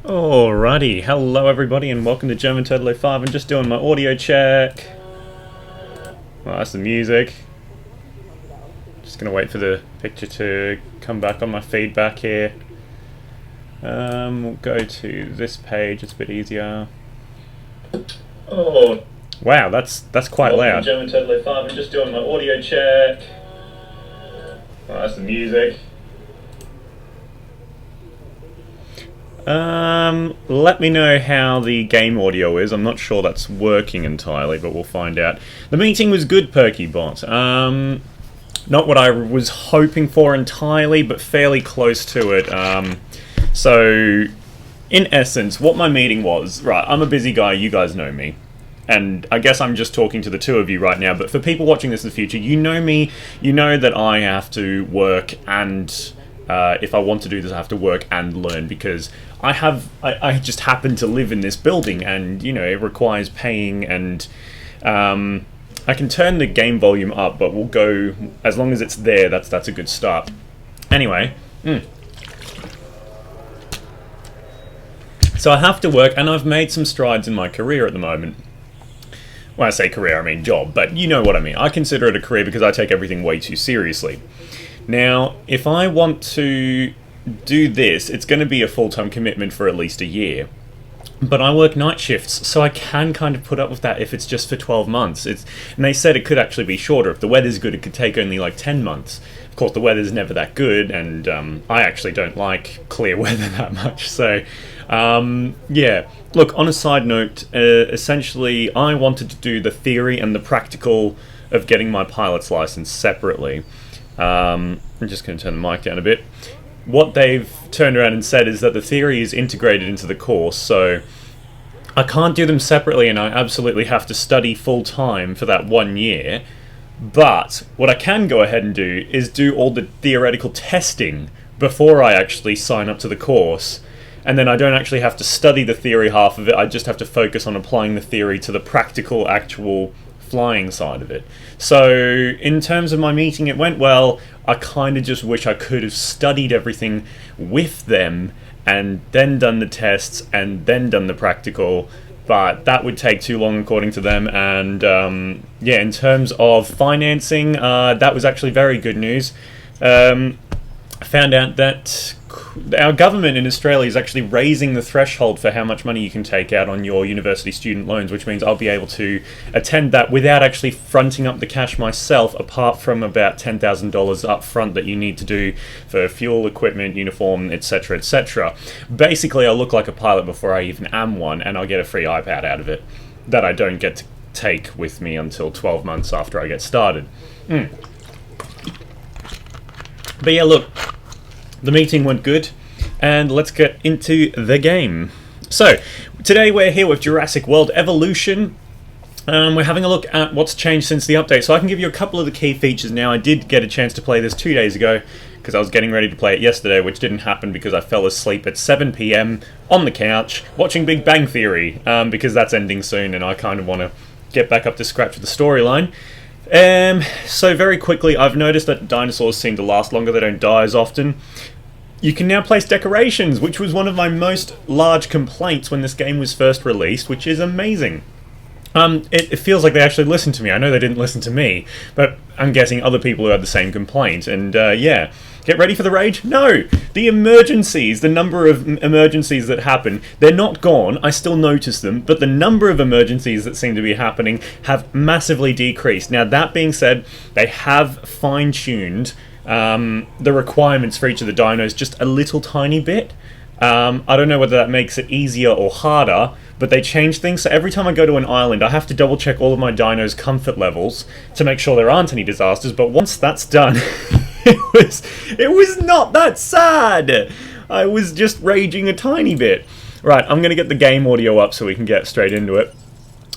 Alrighty, hello everybody and welcome to Germanturtle 05. I'm just doing my audio check. Well, that's the music. Just gonna wait for the picture to come back on my feedback here. We'll go to this page, it's a bit easier. Oh. Wow, that's quite loud. Germanturtle 05, I'm just doing my audio check. Well, that's the music. Let me know how the game audio is. I'm not sure that's working entirely, but we'll find out. The meeting was good, PerkyBot. Not what I was hoping for entirely, but fairly close to it. So, in essence, what my meeting was, right, I'm a busy guy, you guys know me. And I guess I'm just talking to the two of you right now, but for people watching this in the future, you know me, you know that I have to work and... if I want to do this, I have to work and learn, because I just happen to live in this building, and you know it requires paying, and I can turn the game volume up, but we'll go as long as it's there. That's a good start. Anyway, so I have to work, and I've made some strides in my career at the moment. When I say career, I mean job, but you know what I mean. I consider it a career because I take everything way too seriously. Now, if I want to do this, it's going to be a full-time commitment for at least a year. But I work night shifts, so I can kind of put up with that if it's just for 12 months. And they said it could actually be shorter. If the weather's good, it could take only like 10 months. Of course, the weather's never that good, and I actually don't like clear weather that much. So, yeah. Look, on a side note, essentially, I wanted to do the theory and the practical of getting my pilot's license separately. I'm just going to turn the mic down a bit. What they've turned around and said is that the theory is integrated into the course, so I can't do them separately, and I absolutely have to study full-time for that 1 year. But what I can go ahead and do is do all the theoretical testing before I actually sign up to the course, and then I don't actually have to study the theory half of it. I just have to focus on applying the theory to the practical, actual flying side of it. So in terms of my meeting, it went well. I kind of just wish I could have studied everything with them and then done the tests and then done the practical, but that would take too long according to them. And yeah, in terms of financing, that was actually very good news. I found out that our government in Australia is actually raising the threshold for how much money you can take out on your university student loans, which means I'll be able to attend that without actually fronting up the cash myself, apart from about $10,000 up front that you need to do for fuel, equipment, uniform, etc., etc. Basically, I'll look like a pilot before I even am one, and I'll get a free iPad out of it that I don't get to take with me until 12 months after I get started. But yeah, look, the meeting went good, and let's get into the game. So, today we're here with Jurassic World Evolution. We're having a look at what's changed since the update, so I can give you a couple of the key features now. I did get a chance to play this 2 days ago, because I was getting ready to play it yesterday, which didn't happen because I fell asleep at 7 PM on the couch, watching Big Bang Theory, because that's ending soon, and I kind of want to get back up to scratch with the storyline. So very quickly, I've noticed that dinosaurs seem to last longer, they don't die as often. You can now place decorations, which was one of my most large complaints when this game was first released, which is amazing. It feels like they actually listened to me. I know they didn't listen to me, but I'm guessing other people who had the same complaint, and yeah. Get ready for the rage? No! The emergencies, the number of emergencies that happen, they're not gone, I still notice them, but the number of emergencies that seem to be happening have massively decreased. Now, that being said, they have fine-tuned the requirements for each of the dinos just a little tiny bit. I don't know whether that makes it easier or harder, but they changed things, so every time I go to an island, I have to double-check all of my dinos' comfort levels to make sure there aren't any disasters, but once that's done... It was not that sad. I was just raging a tiny bit. Right, I'm going to get the game audio up so we can get straight into it.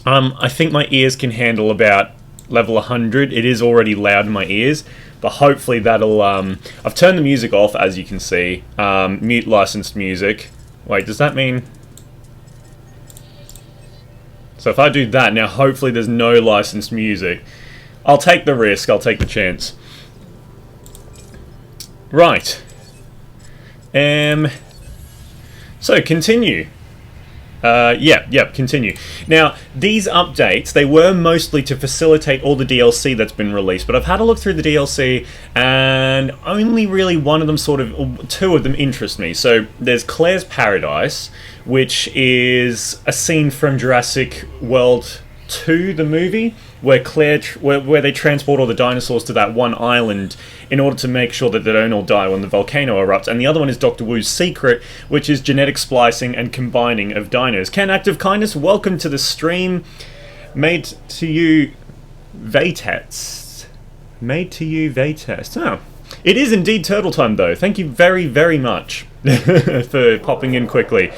I think my ears can handle about level 100. It is already loud in my ears, but hopefully that'll... I've turned the music off, as you can see. Mute licensed music. Wait, does that mean... So if I do that, now hopefully there's no licensed music. I'll take the risk, I'll take the chance. Right. So, continue. Continue. Now, these updates, they were mostly to facilitate all the DLC that's been released, but I've had a look through the DLC, and only really one of them two of them interest me. So, there's Claire's Paradise, which is a scene from Jurassic World 2, the movie, where where they transport all the dinosaurs to that one island in order to make sure that they don't all die when the volcano erupts. And the other one is Dr. Wu's Secret, which is genetic splicing and combining of dinos. Ken, actOFkindness, welcome to the stream. Made to you, V.E.T.A. Made to you, V.E.T.A. Oh, it is indeed turtle time, though. Thank you very, very much for popping in quickly.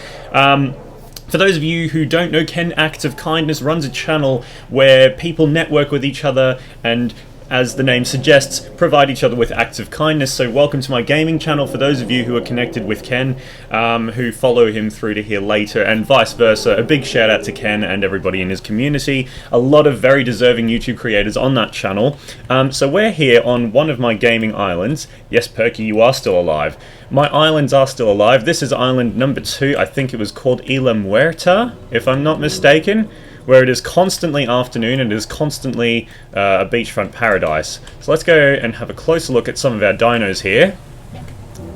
For those of you who don't know, Ken actOFkindness runs a channel where people network with each other and, as the name suggests, provide each other with acts of kindness. So welcome to my gaming channel for those of you who are connected with Ken, who follow him through to here later, and vice versa. A big shout out to Ken and everybody in his community. A lot of very deserving YouTube creators on that channel. So we're here on one of my gaming islands. Yes, Perky, you are still alive. My islands are still alive. This is island number 2. I think it was called Isla Muerta, if I'm not mistaken, where it is constantly afternoon and it is constantly a beachfront paradise. So let's go and have a closer look at some of our dinos here.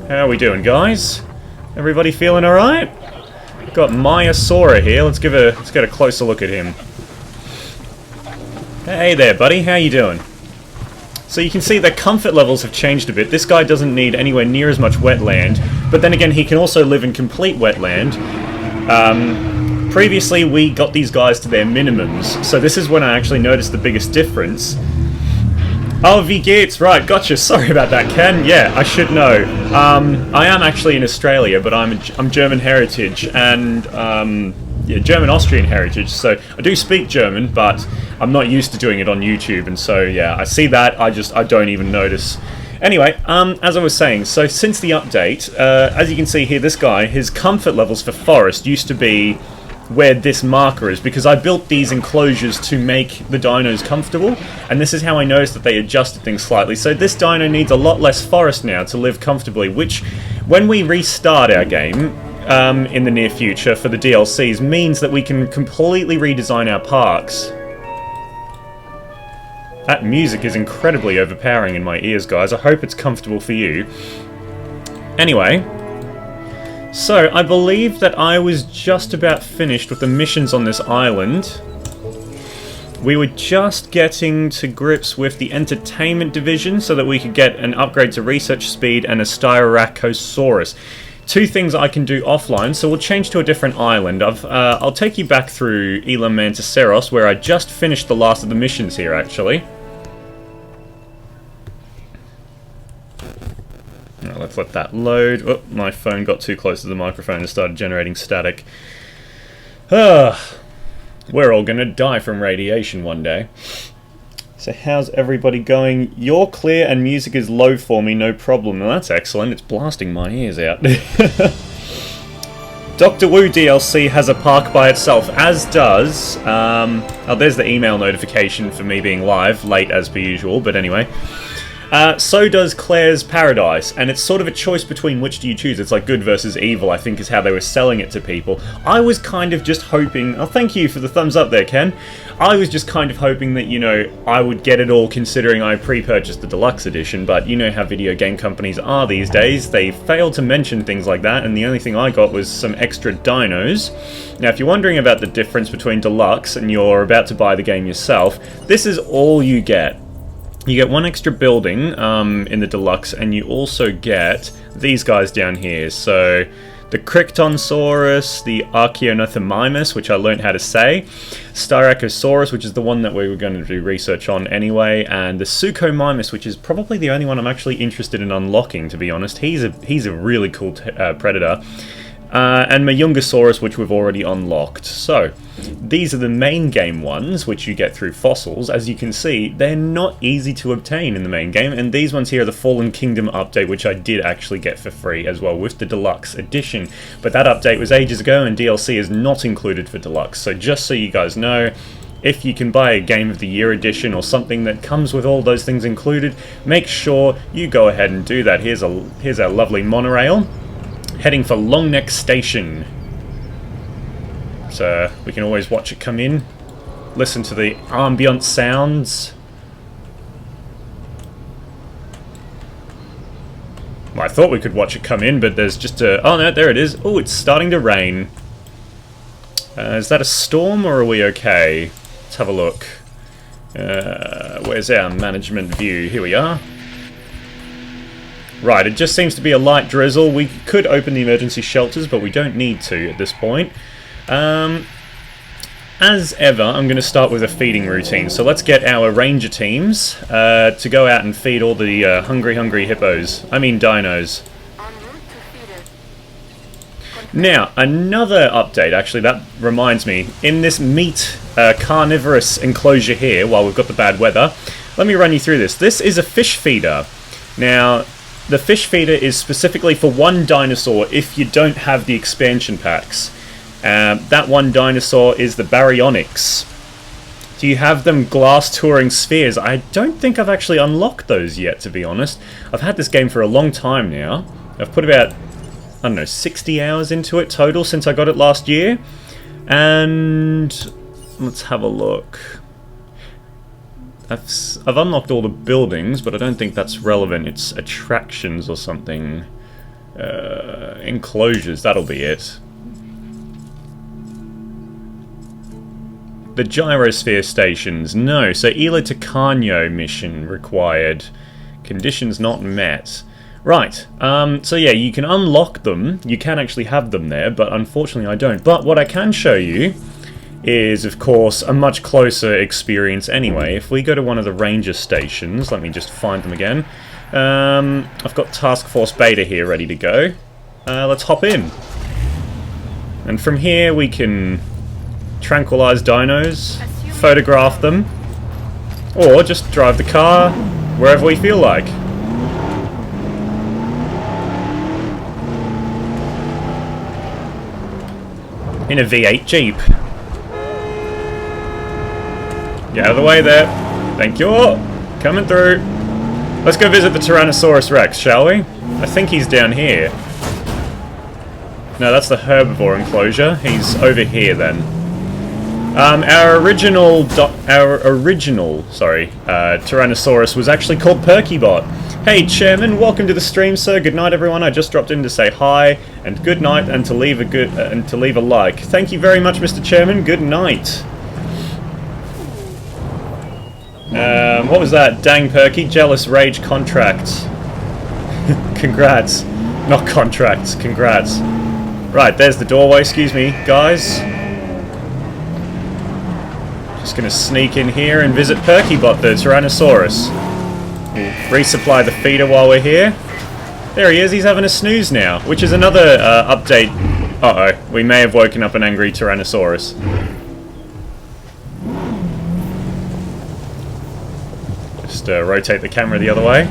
How are we doing, guys? Everybody feeling alright? Got Maiasaura here. Let's get a closer look at him. Hey there, buddy. How you doing? So you can see the comfort levels have changed a bit. This guy doesn't need anywhere near as much wetland, but then again, he can also live in complete wetland. Previously, we got these guys to their minimums, so this is when I actually noticed the biggest difference. Oh, V.E.T.A, right, gotcha. Sorry about that, Ken. Yeah, I should know. I am actually in Australia, but I'm German heritage, and German-Austrian heritage, so I do speak German, but I'm not used to doing it on YouTube, and so yeah, I see that, I don't even notice. Anyway, as I was saying, so since the update, as you can see here, this guy, his comfort levels for forest used to be where this marker is, because I built these enclosures to make the dinos comfortable, and this is how I noticed that they adjusted things slightly. So this dino needs a lot less forest now to live comfortably, which, when we restart our game, in the near future for the DLCs, means that we can completely redesign our parks. That music is incredibly overpowering in my ears, guys. I hope it's comfortable for you. Anyway, so I believe that I was just about finished with the missions on this island. We were just getting to grips with the entertainment division so that we could get an upgrade to research speed and a Styracosaurus. 2 things I can do offline, so we'll change to a different island. I'll take you back through Isla Manticeros, where I just finished the last of the missions here, actually. Now, let's let that load. Oh, my phone got too close to the microphone and started generating static. We're all gonna die from radiation one day. So how's everybody going? You're clear and music is low for me, no problem. Well, that's excellent. It's blasting my ears out. Dr. Wu DLC has a park by itself, as does... oh, there's the email notification for me being live, late as per usual, but anyway. So does Claire's Paradise, and it's sort of a choice between which do you choose. It's like good versus evil, I think is how they were selling it to people. I was kind of just hoping... Oh, thank you for the thumbs up there, Ken. I was just kind of hoping that, you know, I would get it all considering I pre-purchased the deluxe edition, but you know how video game companies are these days. They fail to mention things like that, and the only thing I got was some extra dinos. Now, if you're wondering about the difference between deluxe and you're about to buy the game yourself, this is all you get. You get 1 extra building in the deluxe, and you also get these guys down here. So the Crichtonsaurus, the Archaeonothomimus, which I learned how to say, Styracosaurus, which is the one that we were going to do research on anyway, and the Suchomimus, which is probably the only one I'm actually interested in unlocking, to be honest. He's a really cool predator. And Mayungasaurus, which we've already unlocked. So, these are the main game ones, which you get through fossils. As you can see, they're not easy to obtain in the main game, and these ones here are the Fallen Kingdom update, which I did actually get for free as well with the deluxe edition. But that update was ages ago, and DLC is not included for deluxe. So just so you guys know, if you can buy a Game of the Year edition or something that comes with all those things included, make sure you go ahead and do that. Here's our lovely monorail. Heading for Longneck Station. So we can always watch it come in. Listen to the ambient sounds. Well, I thought we could watch it come in, but there's just a... Oh no, there it is. Oh, it's starting to rain. Is that a storm or are we okay? Let's have a look. Where's our management view? Here we are. Right, it just seems to be a light drizzle. We could open the emergency shelters, but we don't need to at this point. As ever, I'm going to start with a feeding routine. So let's get our ranger teams to go out and feed all the hungry hippos. I mean dinos. Now, another update, actually, that reminds me. In this meat carnivorous enclosure here, while we've got the bad weather, let me run you through this. This is a fish feeder. Now, the fish feeder is specifically for one dinosaur if you don't have the expansion packs. That one dinosaur is the Baryonyx. Do you have them glass touring spheres? I don't think I've actually unlocked those yet, to be honest. I've had this game for a long time now. I've put about, I don't know, 60 hours into it total since I got it last year. And let's have a look. I've unlocked all the buildings, but I don't think that's relevant. It's attractions or something. Enclosures, that'll be it. The gyrosphere stations, no. So Ila Tacanio mission required. Conditions not met. Right, so yeah, you can unlock them. You can actually have them there, but unfortunately I don't. But what I can show you is, of course, a much closer experience anyway. If we go to one of the ranger stations, let me just find them again. I've got Task Force Beta here ready to go. Let's hop in. And from here we can tranquilize dinos, photograph them, or just drive the car wherever we feel like. In a V8 Jeep. Get out of the way there. Thank you. Coming through. Let's go visit the Tyrannosaurus Rex, shall we? I think he's down here. No, that's the herbivore enclosure. He's over here then. Our original Tyrannosaurus was actually called Perkybot. Hey Chairman, welcome to the stream, sir. Good night, everyone. I just dropped in to say hi and good night, and to leave a like. Thank you very much, Mr. Chairman. Good night. What was that? Dang Perky, jealous rage contracts. Congrats, not contracts. Congrats. Right, there's the doorway. Excuse me, guys. Just gonna sneak in here and visit Perkybot, the Tyrannosaurus. We'll resupply the feeder while we're here. There he is, he's having a snooze now, which is another update. Uh-oh, we may have woken up an angry Tyrannosaurus. Just rotate the camera the other way.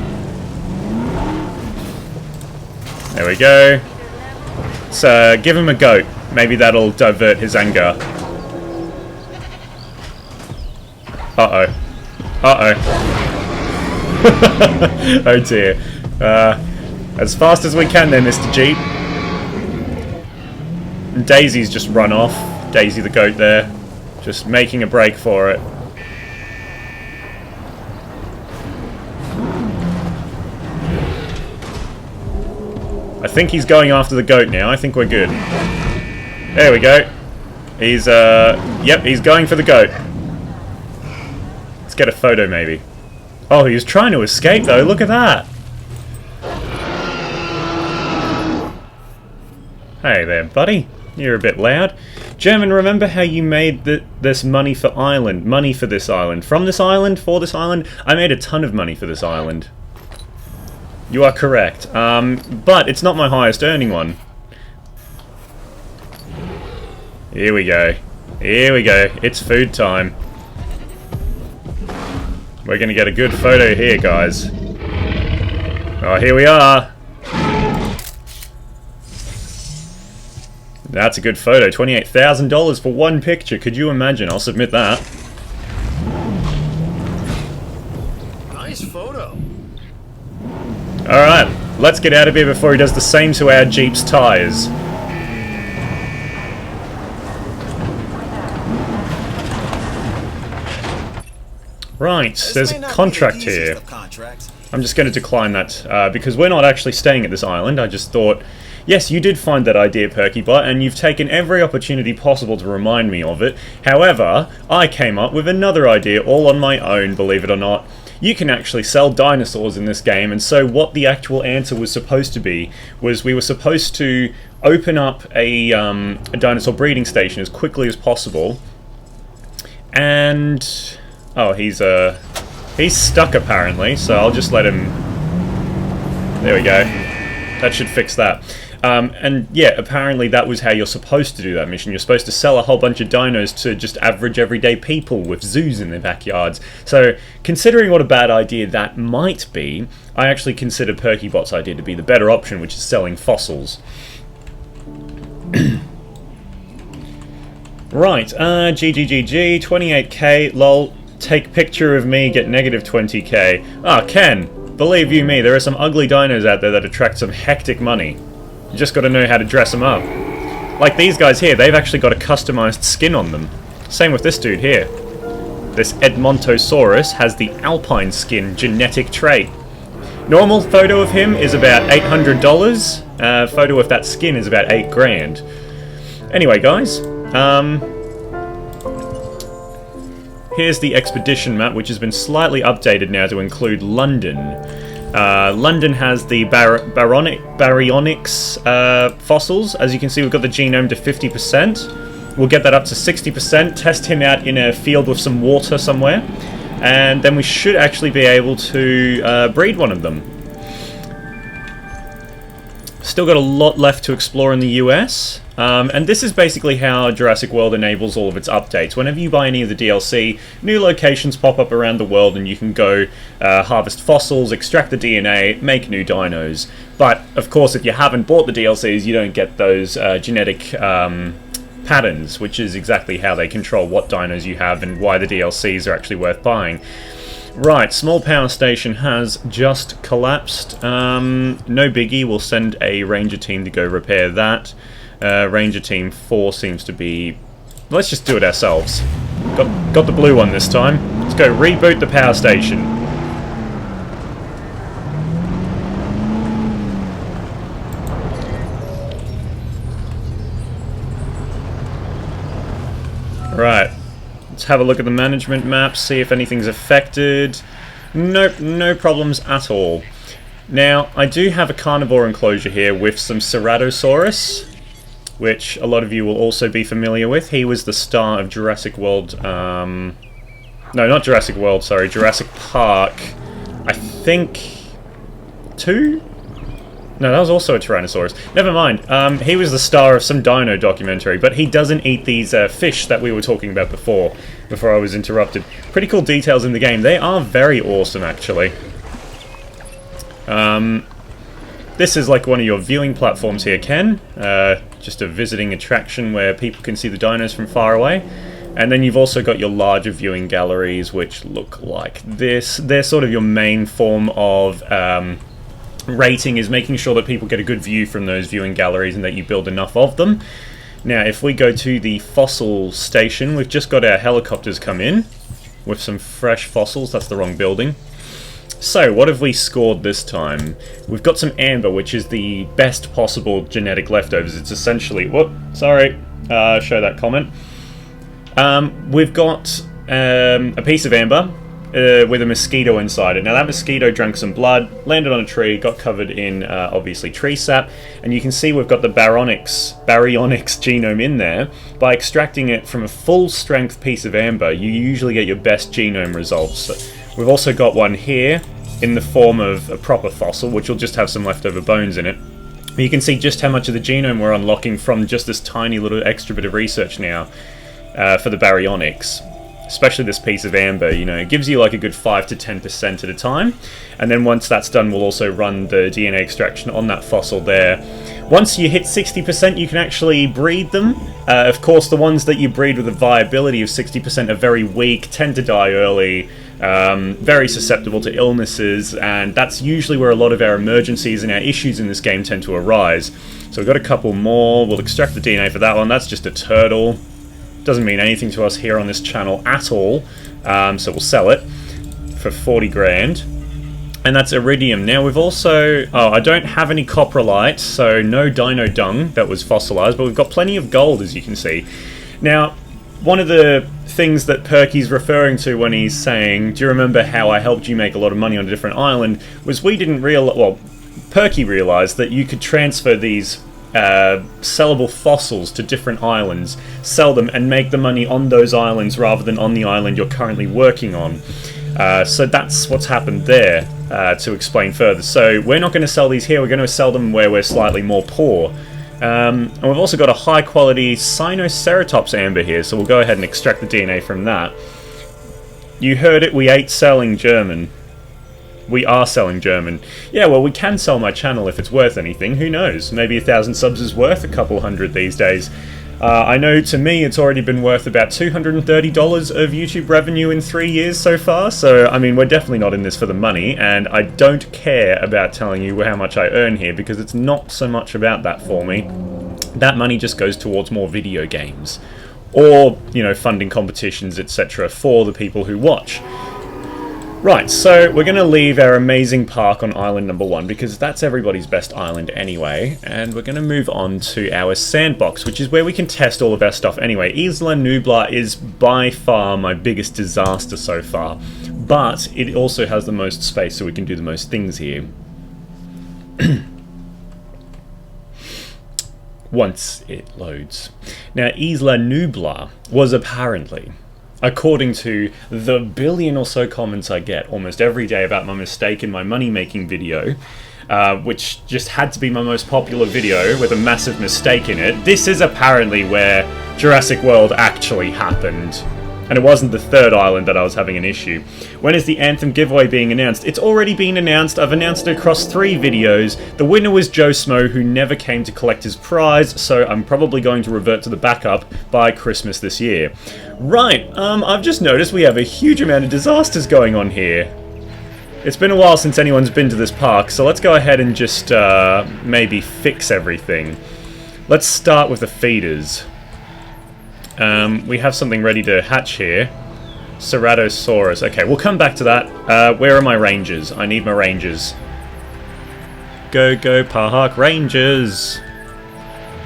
There we go. So give him a goat. Maybe that'll divert his anger. Uh-oh. Uh-oh. Oh dear. As fast as we can then, Mr. Jeep. And Daisy's just run off. Daisy the goat there. Just making a break for it. I think he's going after the goat now. I think we're good. There we go. He's, yep, he's going for the goat. Let's get a photo maybe. Oh, he was trying to escape though, look at that! Hey there, buddy. You're a bit loud. German, remember how you made this money for island? Money for this island. From this island? For this island? I made a ton of money for this island. You are correct. But it's not my highest earning one. Here we go. Here we go. It's food time. We're going to get a good photo here, guys. Oh, here we are. That's a good photo. $28,000 for one picture. Could you imagine? I'll submit that. Nice photo. Alright. Let's get out of here before he does the same to our Jeep's tyres. Right, there's a contract here. I'm just going to decline that because we're not actually staying at this island. I just thought, yes, you did find that idea, PerkyBot, and you've taken every opportunity possible to remind me of it. However, I came up with another idea all on my own, believe it or not. You can actually sell dinosaurs in this game, and so what the actual answer was supposed to be was we were supposed to open up a dinosaur breeding station as quickly as possible, and... oh, he's stuck apparently, so I'll just let him... there we go. That should fix that. And yeah, apparently that was how you're supposed to do that mission. You're supposed to sell a whole bunch of dinos to just average everyday people with zoos in their backyards. So, considering what a bad idea that might be, I actually consider PerkyBot's idea to be the better option, which is selling fossils. Right, GGGG, 28k, lol, take picture of me, get negative 20k. Ah, Ken, believe you me, there are some ugly dinos out there that attract some hectic money. You just gotta know how to dress them up. Like these guys here, they've actually got a customized skin on them. Same with this dude here. This Edmontosaurus has the alpine skin genetic trait. Normal photo of him is about $800. Photo of that skin is about $8 grand. Anyway, guys, here's the expedition map, which has been slightly updated now to include London. London has the Baryonyx fossils. As you can see, we've got the genome to 50%. We'll get that up to 60%, test him out in a field with some water somewhere, and then we should actually be able to breed one of them. Still got a lot left to explore in the US. And this is basically how Jurassic World enables all of its updates. Whenever you buy any of the DLC, new locations pop up around the world and you can go harvest fossils, extract the DNA, make new dinos. But, of course, if you haven't bought the DLCs, you don't get those genetic patterns, which is exactly how they control what dinos you have and why the DLCs are actually worth buying. Right, small power station has just collapsed. No biggie, we'll send a ranger team to go repair that. Ranger Team 4 seems to be... let's just do it ourselves. Got the blue one this time. Let's go reboot the power station. Right. Let's have a look at the management map, see if anything's affected. Nope, no problems at all. Now, I do have a carnivore enclosure here with some Ceratosaurus, which a lot of you will also be familiar with. He was the star of Jurassic World, no, not Jurassic World, sorry, Jurassic Park, I think, 2? No, that was also a Tyrannosaurus. Never mind, he was the star of some dino documentary, but he doesn't eat these fish that we were talking about before I was interrupted. Pretty cool details in the game. They are very awesome, actually. This is like one of your viewing platforms here, Ken. Just a visiting attraction where people can see the dinos from far away. And then you've also got your larger viewing galleries, which look like this. They're sort of your main form of rating, is making sure that people get a good view from those viewing galleries and that you build enough of them. Now, if we go to the fossil station, we've just got our helicopters come in with some fresh fossils. That's the wrong building. So, what have we scored this time? We've got some amber, which is the best possible genetic leftovers. It's essentially... whoop, sorry. Show that comment. We've got a piece of amber with a mosquito inside it. Now, that mosquito drank some blood, landed on a tree, got covered in, obviously, tree sap, and you can see we've got the Baryonyx genome in there. By extracting it from a full-strength piece of amber, you usually get your best genome results. So, we've also got one here in the form of a proper fossil, which will just have some leftover bones in it. But you can see just how much of the genome we're unlocking from just this tiny little extra bit of research now for the Baryonyx. Especially this piece of amber, you know, it gives you like a good 5 to 10% at a time. And then once that's done, we'll also run the DNA extraction on that fossil there. Once you hit 60%, you can actually breed them. Of course, the ones that you breed with a viability of 60% are very weak, tend to die early. very susceptible to illnesses, and that's usually where a lot of our emergencies and our issues in this game tend to arise. So we've got a couple more. We'll extract the DNA for that one. That's just a turtle. Doesn't mean anything to us here on this channel at all, so we'll sell it for 40 grand. And that's iridium. Now we've also... Oh, I don't have any coprolite, so no dino dung that was fossilized, but we've got plenty of gold, as you can see. Now, one of the things that Perky's referring to when he's saying, do you remember how I helped you make a lot of money on a different island, was we didn't realize... Well, Perky realized that you could transfer these sellable fossils to different islands, sell them, and make the money on those islands rather than on the island you're currently working on. So that's what's happened there, to explain further. So we're not going to sell these here, we're going to sell them where we're slightly more poor. And we've also got a high quality Sinoceratops amber here, so we'll go ahead and extract the DNA from that. You heard it, we ain't selling German. We are selling German. Yeah, well, we can sell my channel if it's worth anything, who knows? Maybe 1,000 subs is worth a couple hundred these days. I know to me it's already been worth about $230 of YouTube revenue in 3 years so far, so I mean we're definitely not in this for the money, and I don't care about telling you how much I earn here because it's not so much about that for me. That money just goes towards more video games, or, you know, funding competitions, etc. for the people who watch. Right, so we're going to leave our amazing park on island number 1 because that's everybody's best island anyway, and we're going to move on to our sandbox, which is where we can test all of our stuff anyway. Isla Nublar is by far my biggest disaster so far, but it also has the most space so we can do the most things here. Once it loads. Now, Isla Nublar was apparently, according to the billion or so comments I get almost every day about my mistake in my money-making video, which just had to be my most popular video with a massive mistake in it, this is apparently where Jurassic World actually happened. And it wasn't the third island that I was having an issue. When is the Anthem giveaway being announced? It's already been announced. I've announced it across 3 videos. The winner was Joe Smo, who never came to collect his prize, so I'm probably going to revert to the backup by Christmas this year. Right, I've just noticed we have a huge amount of disasters going on here. It's been a while since anyone's been to this park, so let's go ahead and just maybe fix everything. Let's start with the feeders. We have something ready to hatch here. Ceratosaurus. Okay, we'll come back to that. Where are my rangers? I need my rangers. Go, go, Park Rangers!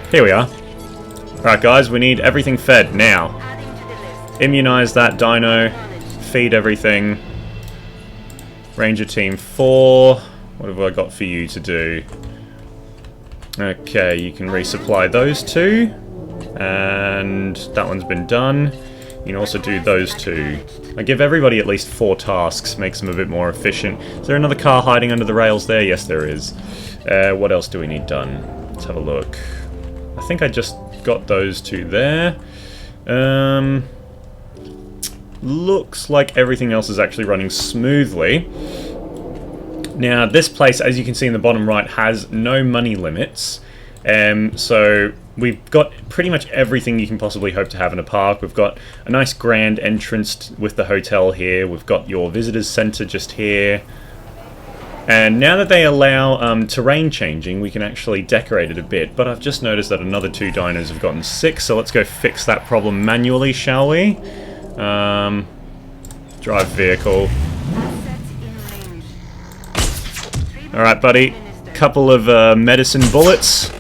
Here we are. Alright guys, we need everything fed now. Immunize that dino. Feed everything. Ranger Team 4. What have I got for you to do? Okay, you can resupply those 2. And that one's been done. You can also do those 2. I give everybody at least 4 tasks, makes them a bit more efficient. Is there another car hiding under the rails there? Yes, there is. What else do we need done? Let's have a look. I think I just got those 2 there. Looks like everything else is actually running smoothly. Now, this place, as you can see in the bottom right, has no money limits. So we've got pretty much everything you can possibly hope to have in a park. We've got a nice grand entrance with the hotel here. We've got your visitors center just here. And now that they allow terrain changing, we can actually decorate it a bit. But I've just noticed that another 2 dinos have gotten sick, so let's go fix that problem manually, shall we? Drive vehicle. Alright, buddy. Couple of medicine bullets.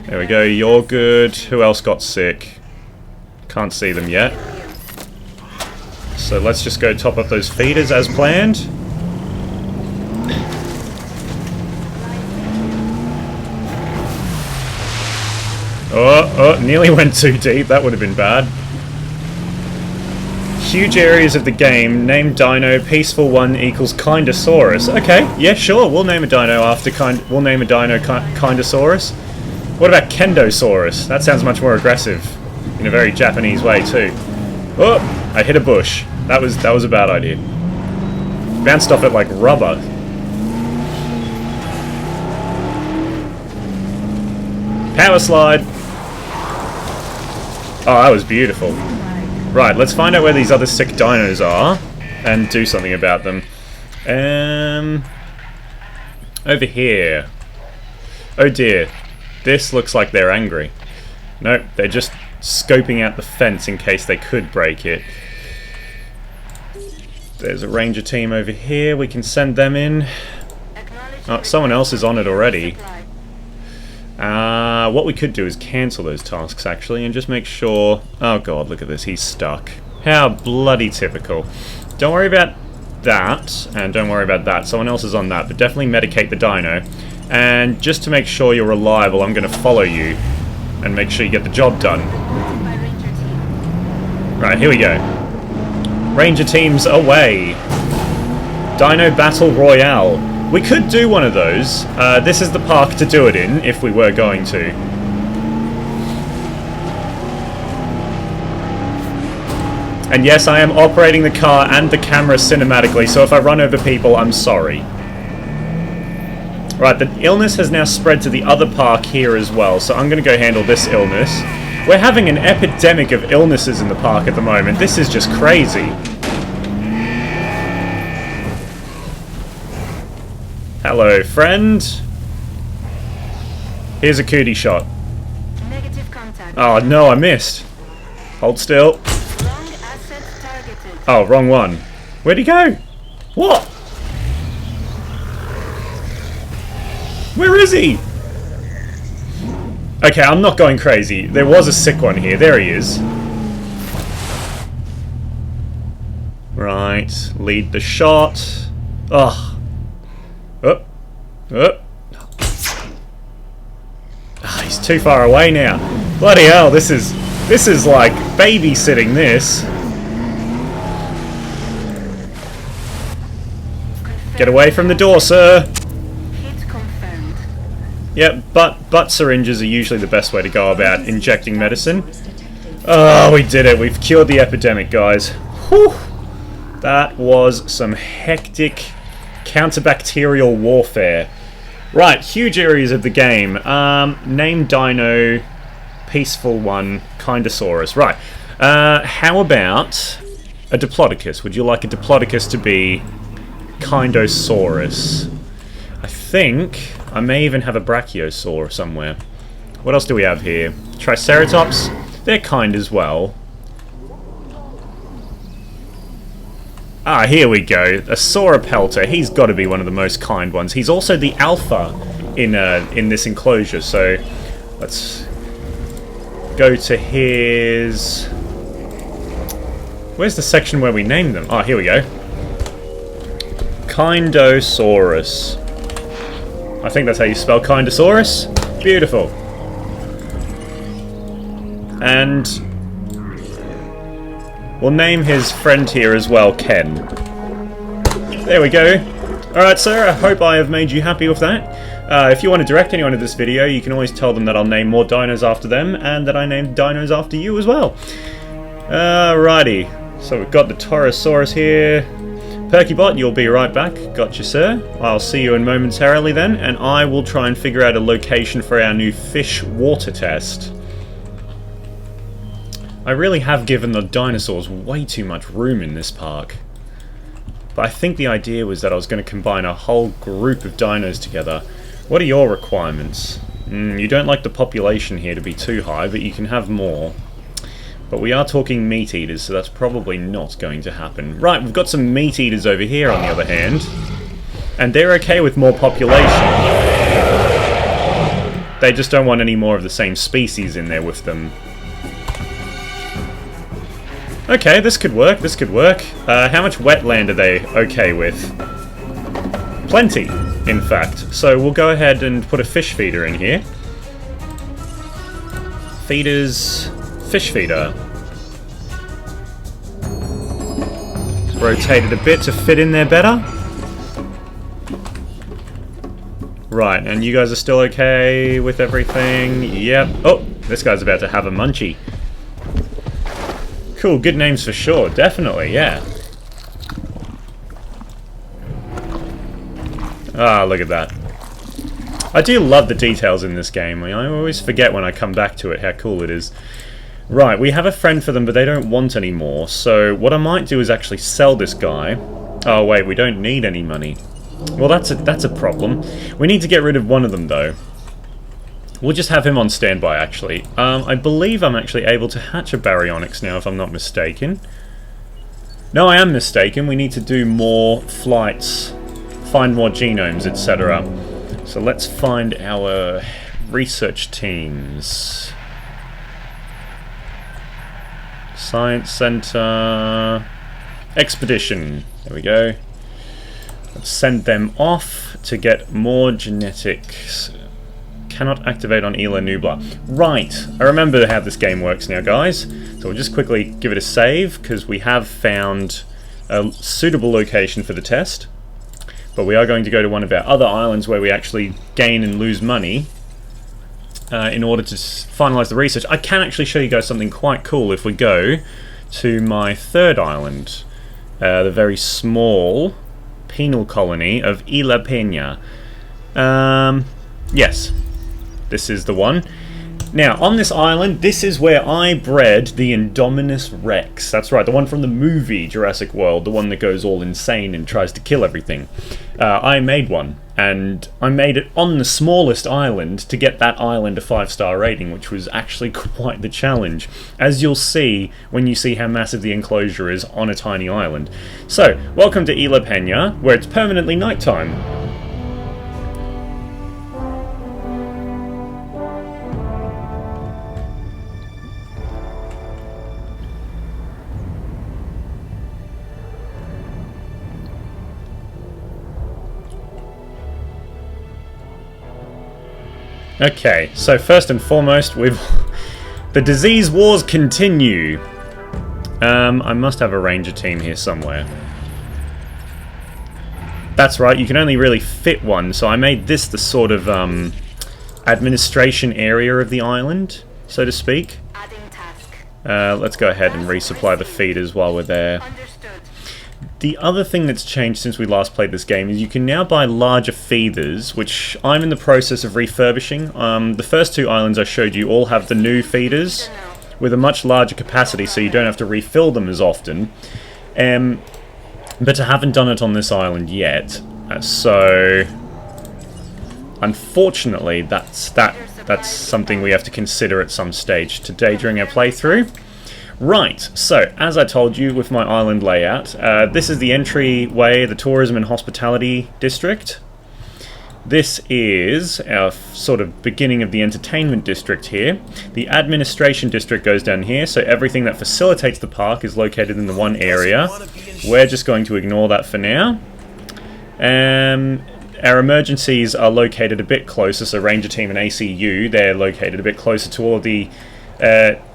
There we go, you're good. Who else got sick? Can't see them yet. So let's just go top up those feeders as planned. Oh, nearly went too deep. That would have been bad. Huge areas of the game. Name dino. Peaceful one equals Kindosaurus. Okay, yeah, sure. We'll name a dino after We'll name a dino Kindosaurus. What about Kendosaurus? That sounds much more aggressive, in a very Japanese way too. Oh, I hit a bush. That was a bad idea. Bounced off it like rubber. Power slide. Oh, that was beautiful. Right, let's find out where these other sick dinos are. and do something about them. Over here. Oh dear. This looks like they're angry. Nope, they're just scoping out the fence in case they could break it. There's a ranger team over here. We can send them in. Oh, someone else is on it already. What we could do is cancel those tasks, actually, and just make sure... Oh god, look at this. He's stuck. How bloody typical. Don't worry about that, and don't worry about that. Someone else is on that, but definitely medicate the dino. And just to make sure you're reliable, I'm going to follow you and make sure you get the job done. Right, here we go. Ranger teams away. Dyno Battle Royale. We could do one of those. This is the park to do it in, if we were going to. And yes, I am operating the car and the camera cinematically, so if I run over people, I'm sorry. Right, the illness has now spread to the other park here as well, so I'm going to go handle this illness. We're having an epidemic of illnesses in the park at the moment. This is just crazy. Hello, friend. Here's a cootie shot. Negative contact. Oh, no, I missed. Hold still. Wrong asset targeted. Oh, wrong one. Where'd he go? What? Where is he? Okay, I'm not going crazy. There was a sick one here. There he is. Right. Lead the shot. Ugh. Up. Up. Ah, he's too far away now. Bloody hell, this is like babysitting this. Get away from the door, sir. Hit confirmed. Yep, butt syringes are usually the best way to go about injecting medicine. Oh, we did it. We've cured the epidemic, guys. Whew. That was some hectic counterbacterial warfare. Right, huge areas of the game. Name Dino, peaceful one, Kindosaurus. Right, how about a Diplodocus? Would you like a Diplodocus to be Kindosaurus? I think I may even have a Brachiosaur somewhere. What else do we have here? Triceratops? They're kind as well. Ah, here we go. A Sauropelter. He's got to be one of the most kind ones. He's also the alpha in this enclosure, so let's go to his... Where's the section where we name them? Oh, here we go. Kindosaurus. I think that's how you spell Kindosaurus. Beautiful. And we'll name his friend here as well, Ken. There we go. Alright, sir, I hope I have made you happy with that. If you want to direct anyone to this video, you can always tell them that I'll name more dinos after them, and that I named dinos after you as well. Alrighty. So we've got the Torosaurus here. Perkybot, you'll be right back. Gotcha, sir. I'll see you in momentarily then, and I will try and figure out a location for our new fish water test. I really have given the dinosaurs way too much room in this park. But I think the idea was that I was going to combine a whole group of dinos together. What are your requirements? You don't like the population here to be too high, but you can have more. But we are talking meat eaters, so that's probably not going to happen. Right, we've got some meat eaters over here on the other hand. And they're okay with more population. They just don't want any more of the same species in there with them. Okay, this could work, this could work. How much wetland are they okay with? Plenty, in fact. So we'll go ahead and put a fish feeder in here. Feeders... Fish feeder. Just rotate it a bit to fit in there better. Right, and you guys are still okay with everything? Yep. Oh, this guy's about to have a munchie. Cool, good names for sure, definitely, yeah. Ah, look at that. I do love the details in this game. I always forget when I come back to it how cool it is. Right, we have a friend for them, but they don't want any more. So what I might do is actually sell this guy. Oh wait, we don't need any money. Well, that's a problem. We need to get rid of one of them, though. We'll just have him on standby, actually. I believe I'm actually able to hatch a Baryonyx now, if I'm not mistaken. No, I am mistaken. We need to do more flights, find more genomes, etc. So let's find our research teams. Science Center... Expedition. There we go. Let's send them off to get more genetics. Cannot activate on Ela Nubla. Right, I remember how this game works now, guys. So we'll just quickly give it a save, because we have found a suitable location for the test. But we are going to go to one of our other islands where we actually gain and lose money in order to finalize the research. I can actually show you guys something quite cool if we go to my third island. The very small penal colony of Isla Peña. Yes, this is the one. Now, on this island, this is where I bred the Indominus Rex. That's right, the one from the movie Jurassic World, the one that goes all insane and tries to kill everything. I made one, and I made it on the smallest island to get that island a 5-star rating, which was actually quite the challenge, as you'll see when you see how massive the enclosure is on a tiny island. So, welcome to Isla Peña, where it's permanently nighttime. Okay, so first and foremost, the disease wars continue. I must have a ranger team here somewhere. That's right, you can only really fit one, so I made this the sort of administration area of the island, so to speak. Let's go ahead and resupply the feeders while we're there. The other thing that's changed since we last played this game is you can now buy larger feeders, which I'm in the process of refurbishing. The first two islands I showed you all have the new feeders with a much larger capacity, so you don't have to refill them as often. But I haven't done it on this island yet, so unfortunately that's something we have to consider at some stage today during our playthrough. Right, so, as I told you with my island layout, this is the entryway, the tourism and hospitality district. This is our sort of beginning of the entertainment district here. The administration district goes down here, so everything that facilitates the park is located in the one area. We're just going to ignore that for now. Our emergencies are located a bit closer, so Ranger Team and ACU, they're located a bit closer to all of the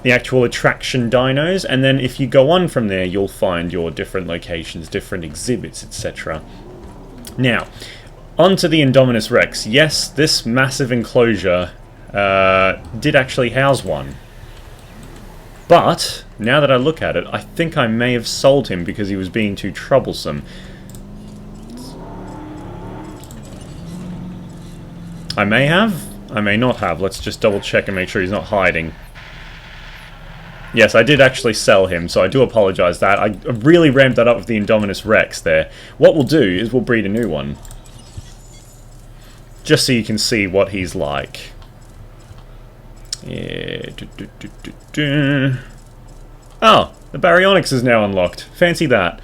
actual attraction dinos, and then if you go on from there you'll find your different locations, different exhibits, etc. Now, onto the Indominus Rex. Yes, this massive enclosure did actually house one. But, now that I look at it, I think I may have sold him because he was being too troublesome. I may have, I may not have. Let's just double check and make sure he's not hiding. Yes, I did actually sell him, so I do apologise that. I really ramped that up with the Indominus Rex there. What we'll do is we'll breed a new one. Just so you can see what he's like. Yeah. Oh, the Baryonyx is now unlocked. Fancy that.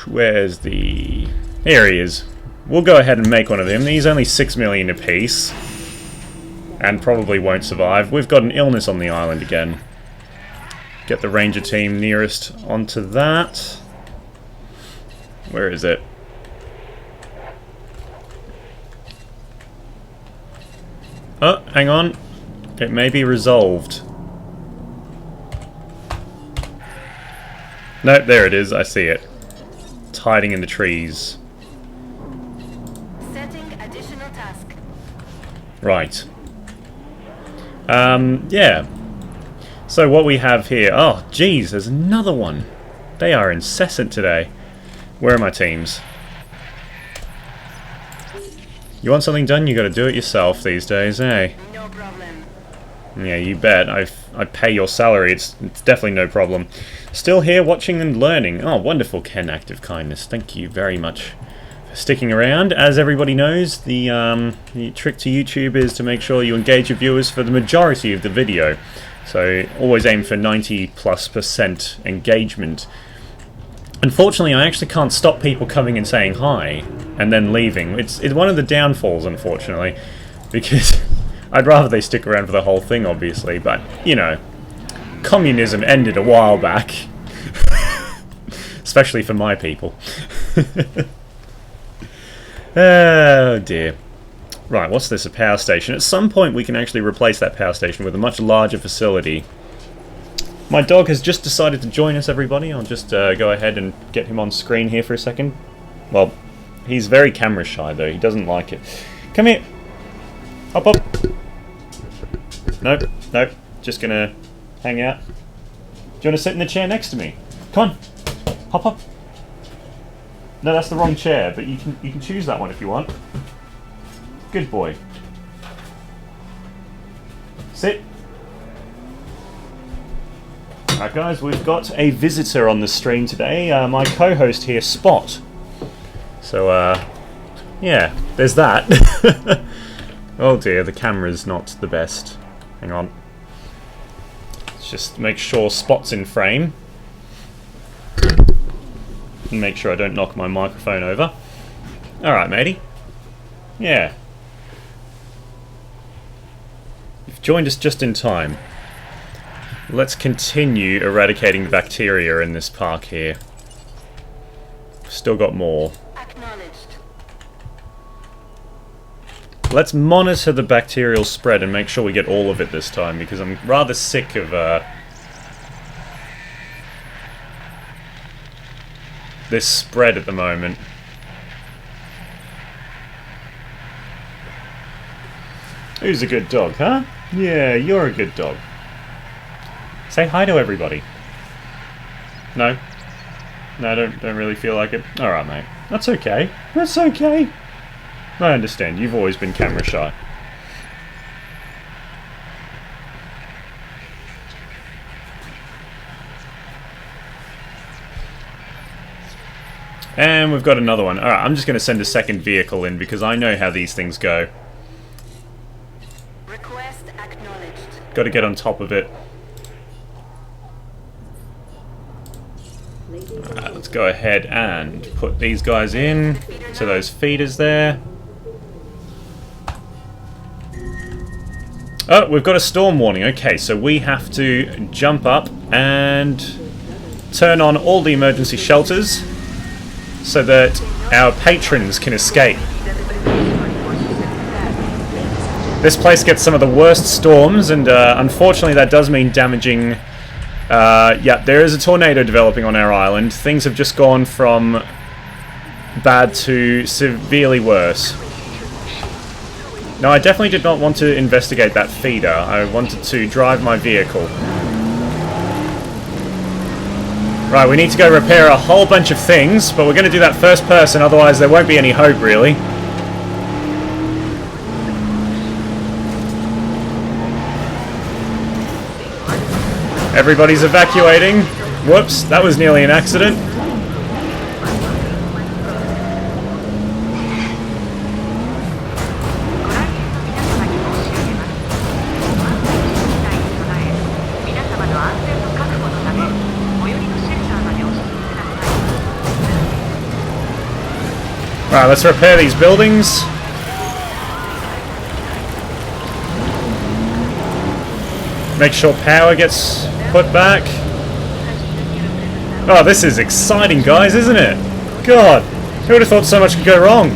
Where's the... Here he is. We'll go ahead and make one of him. He's only 6 million apiece. And probably won't survive. We've got an illness on the island again. Get the ranger team nearest onto that. Where is it? Oh, hang on. It may be resolved. Nope, there it is. I see it. It's hiding in the trees. Setting additional task. Right. Yeah. So what we have here... Oh, geez, there's another one. They are incessant today. Where are my teams? You want something done, you gotta do it yourself these days, eh? No problem. Yeah, you bet. I pay your salary. It's definitely no problem. Still here watching and learning. Oh, wonderful, Ken actOFkindness. Thank you very much for sticking around. As everybody knows, the trick to YouTube is to make sure you engage your viewers for the majority of the video. So always aim for 90+% engagement. Unfortunately, I actually can't stop people coming and saying hi and then leaving. It's one of the downfalls, unfortunately, because I'd rather they stick around for the whole thing, obviously, but, you know, communism ended a while back. Especially for my people. Oh, dear. Right, what's this? A power station. At some point, we can actually replace that power station with a much larger facility. My dog has just decided to join us, everybody. I'll just go ahead and get him on screen here for a second. Well, he's very camera shy, though. He doesn't like it. Come here. Hop up. Nope, nope. Just gonna hang out. Do you want to sit in the chair next to me? Come on. Hop up. No, that's the wrong chair, but you can choose that one if you want. Good boy. Sit. Alright guys, we've got a visitor on the stream today. My co-host here, Spot. So, yeah, there's that. Oh dear, the camera's not the best. Hang on. Let's just make sure Spot's in frame. And make sure I don't knock my microphone over. Alright, matey. Yeah. You've joined us just in time. Let's continue eradicating the bacteria in this park here. Still got more. Acknowledged. Let's monitor the bacterial spread and make sure we get all of it this time, because I'm rather sick of this spread at the moment. Who's a good dog, huh? Yeah, you're a good dog. Say hi to everybody. No? No, don't really feel like it? Alright, mate. That's okay. That's okay. I understand. You've always been camera shy. And we've got another one. Alright, I'm just going to send a second vehicle in because I know how these things go. Request acknowledged. Got to get on top of it. Alright, let's go ahead and put these guys in to those feeders there. Oh, we've got a storm warning. Okay, so we have to jump up and turn on all the emergency shelters so that our patrons can escape. This place gets some of the worst storms, and unfortunately that does mean damaging... yeah, there is a tornado developing on our island. Things have just gone from bad to severely worse. Now, I definitely did not want to investigate that feeder. I wanted to drive my vehicle. Right, we need to go repair a whole bunch of things, but we're going to do that first person, otherwise there won't be any hope, really. Everybody's evacuating. Whoops, that was nearly an accident. Alright, let's repair these buildings. Make sure power gets put back. Oh, this is exciting, guys, isn't it? God, who would have thought so much could go wrong?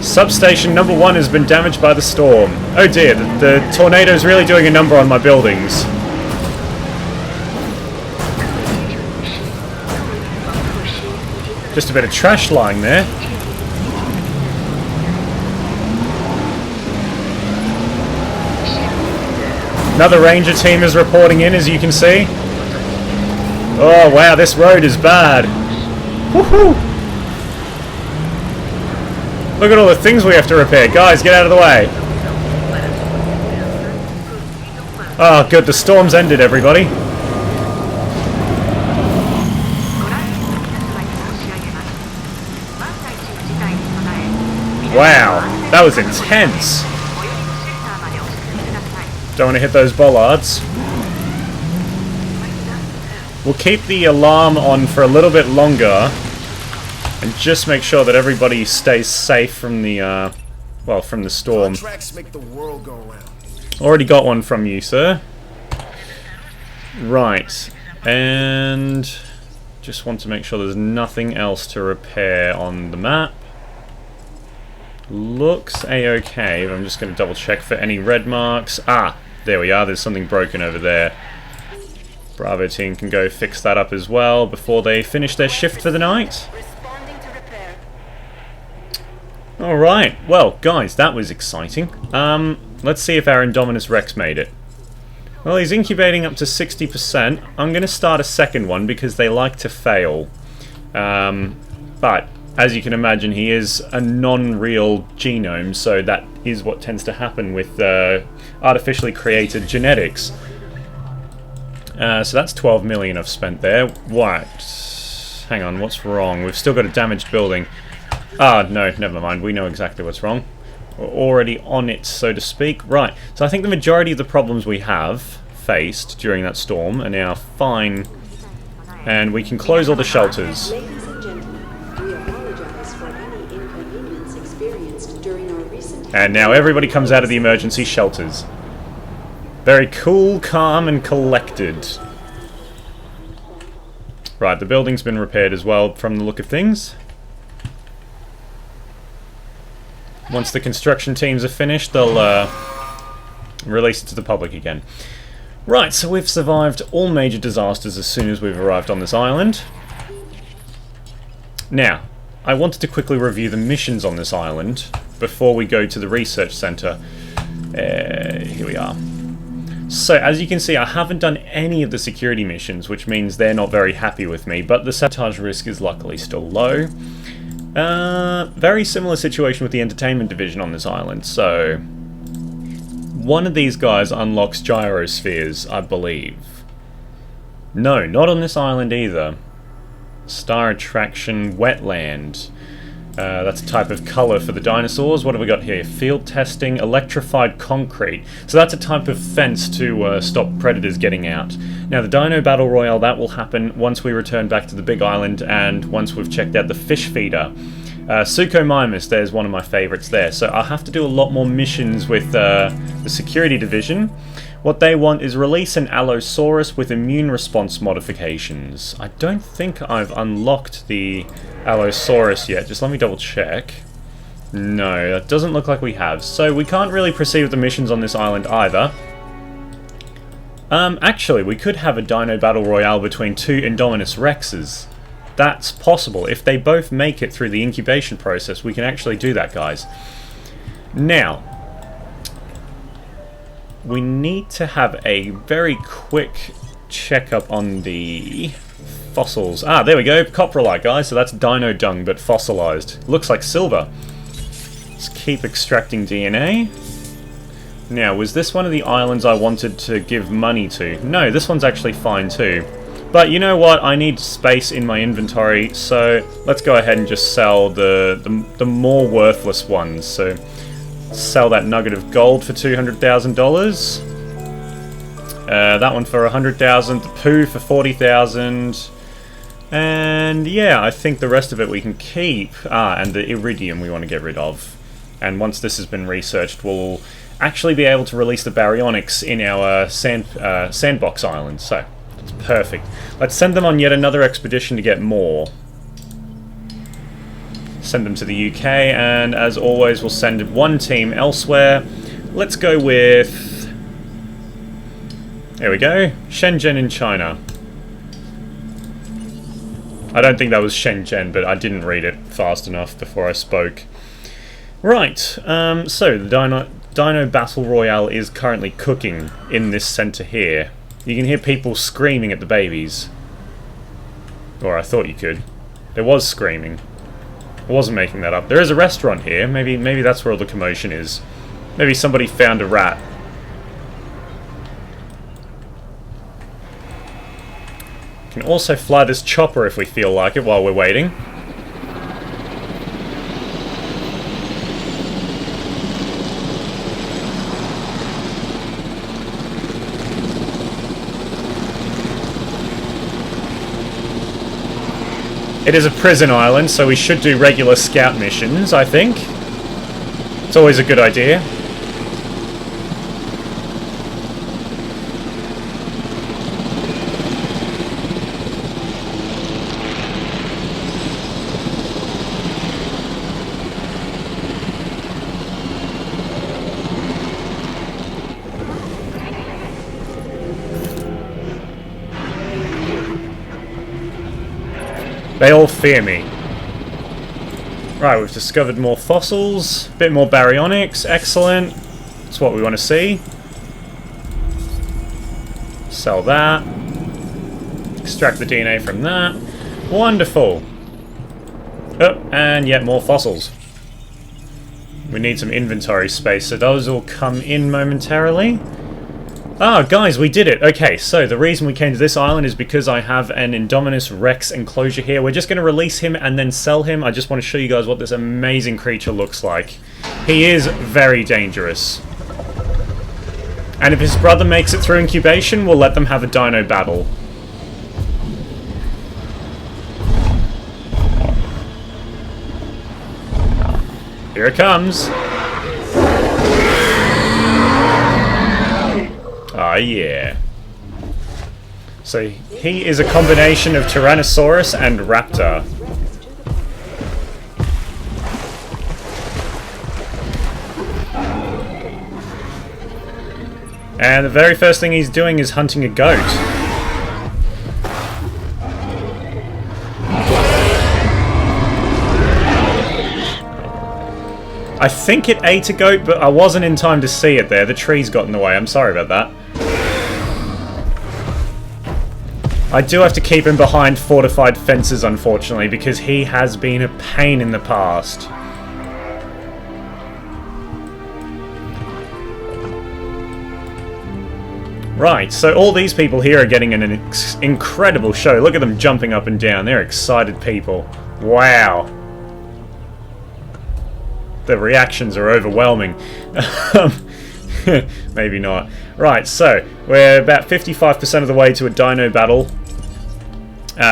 Substation number 1 has been damaged by the storm. Oh dear, the tornado's really doing a number on my buildings. Just a bit of trash lying there. Another ranger team is reporting in, as you can see. Oh wow, this road is bad. Woohoo! Look at all the things we have to repair. Guys, get out of the way. Oh, good. The storm's ended, everybody. Wow, that was intense. Don't want to hit those bollards. We'll keep the alarm on for a little bit longer and just make sure that everybody stays safe from the, well, from the storm. Make the world go round. Already got one from you, sir. Right, and just want to make sure there's nothing else to repair on the map. Looks a-okay, but I'm just going to double check for any red marks. Ah, there we are, there's something broken over there. Bravo team can go fix that up as well before they finish their shift for the night. Responding to repair. Alright, well guys, that was exciting. Let's see if our Indominus Rex made it. Well, he's incubating up to 60%. I'm going to start a second one because they like to fail. But as you can imagine, he is a non-real genome, so that is what tends to happen with artificially created genetics. So that's 12 million I've spent there. What? Hang on, what's wrong? We've still got a damaged building. Ah, no, never mind. We know exactly what's wrong. We're already on it, so to speak. Right, so I think the majority of the problems we have faced during that storm are now fine. And we can close all the shelters. Ladies and gentlemen, we apologize for any inconvenience experienced during our recent... And now everybody comes out of the emergency shelters. Very cool, calm, and collected. Right, the building's been repaired as well from the look of things. Once the construction teams are finished, they'll release it to the public again. Right, so we've survived all major disasters as soon as we've arrived on this island. Now, I wanted to quickly review the missions on this island before we go to the research centre. Here we are. So, as you can see, I haven't done any of the security missions, which means they're not very happy with me, but the sabotage risk is luckily still low. Very similar situation with the entertainment division on this island, so... One of these guys unlocks gyrospheres, I believe. No, not on this island either. Star attraction, wetland. That's a type of colour for the dinosaurs. What have we got here? Field testing, electrified concrete. So that's a type of fence to stop predators getting out. Now the Dyno Battle Royale, that will happen once we return back to the big island and once we've checked out the fish feeder. Suchomimus, there's one of my favourites there. So I'll have to do a lot more missions with the security division. What they want is release an Allosaurus with immune response modifications. I don't think I've unlocked the Allosaurus yet. Just let me double check. No, that doesn't look like we have. So we can't really proceed with the missions on this island either. Actually, we could have a Dyno Battle Royale between two Indominus Rexes. That's possible. If they both make it through the incubation process, we can actually do that, guys. Now, we need to have a very quick checkup on the fossils. Ah, there we go. Coprolite, guys. So that's dino dung, but fossilized. Looks like silver. Let's keep extracting DNA. Now, was this one of the islands I wanted to give money to? No, this one's actually fine too. But you know what? I need space in my inventory, so let's go ahead and just sell the more worthless ones. So sell that nugget of gold for $200,000. That one for 100,000. The poo for 40,000. And yeah, I think the rest of it we can keep. Ah, and the iridium we want to get rid of. And once this has been researched, we'll actually be able to release the Baryonyx in our sandbox island. So it's perfect. Let's send them on yet another expedition to get more. Send them to the UK, and as always, we'll send one team elsewhere. Let's go with... There we go. Shenzhen in China. I don't think that was Shenzhen, but I didn't read it fast enough before I spoke. Right, so the Dyno Battle Royale is currently cooking in this centre here. You can hear people screaming at the babies. Or I thought you could. There was screaming. I wasn't making that up. There is a restaurant here. Maybe that's where all the commotion is. Maybe somebody found a rat. Can also fly this chopper if we feel like it while we're waiting. It is a prison island, so we should do regular scout missions, I think. It's always a good idea. They all fear me. Right, we've discovered more fossils, a bit more Baryonyx, excellent. That's what we want to see. Sell that. Extract the DNA from that. Wonderful. Oh, and yet more fossils. We need some inventory space, so those will come in momentarily. Ah, guys, we did it! Okay, so the reason we came to this island is because I have an Indominus Rex enclosure here. We're just going to release him and then sell him. I just want to show you guys what this amazing creature looks like. He is very dangerous. And if his brother makes it through incubation, we'll let them have a Dyno Battle. Here it comes! Ah, yeah. So, he is a combination of Tyrannosaurus and Raptor. And the very first thing he's doing is hunting a goat. I think it ate a goat, but I wasn't in time to see it there. The trees got in the way. I'm sorry about that. I do have to keep him behind fortified fences, unfortunately, because he has been a pain in the past. Right, so all these people here are getting an incredible show. Look at them jumping up and down. They're excited people. Wow. The reactions are overwhelming. Maybe not. Right, so we're about 55% of the way to a Dyno Battle.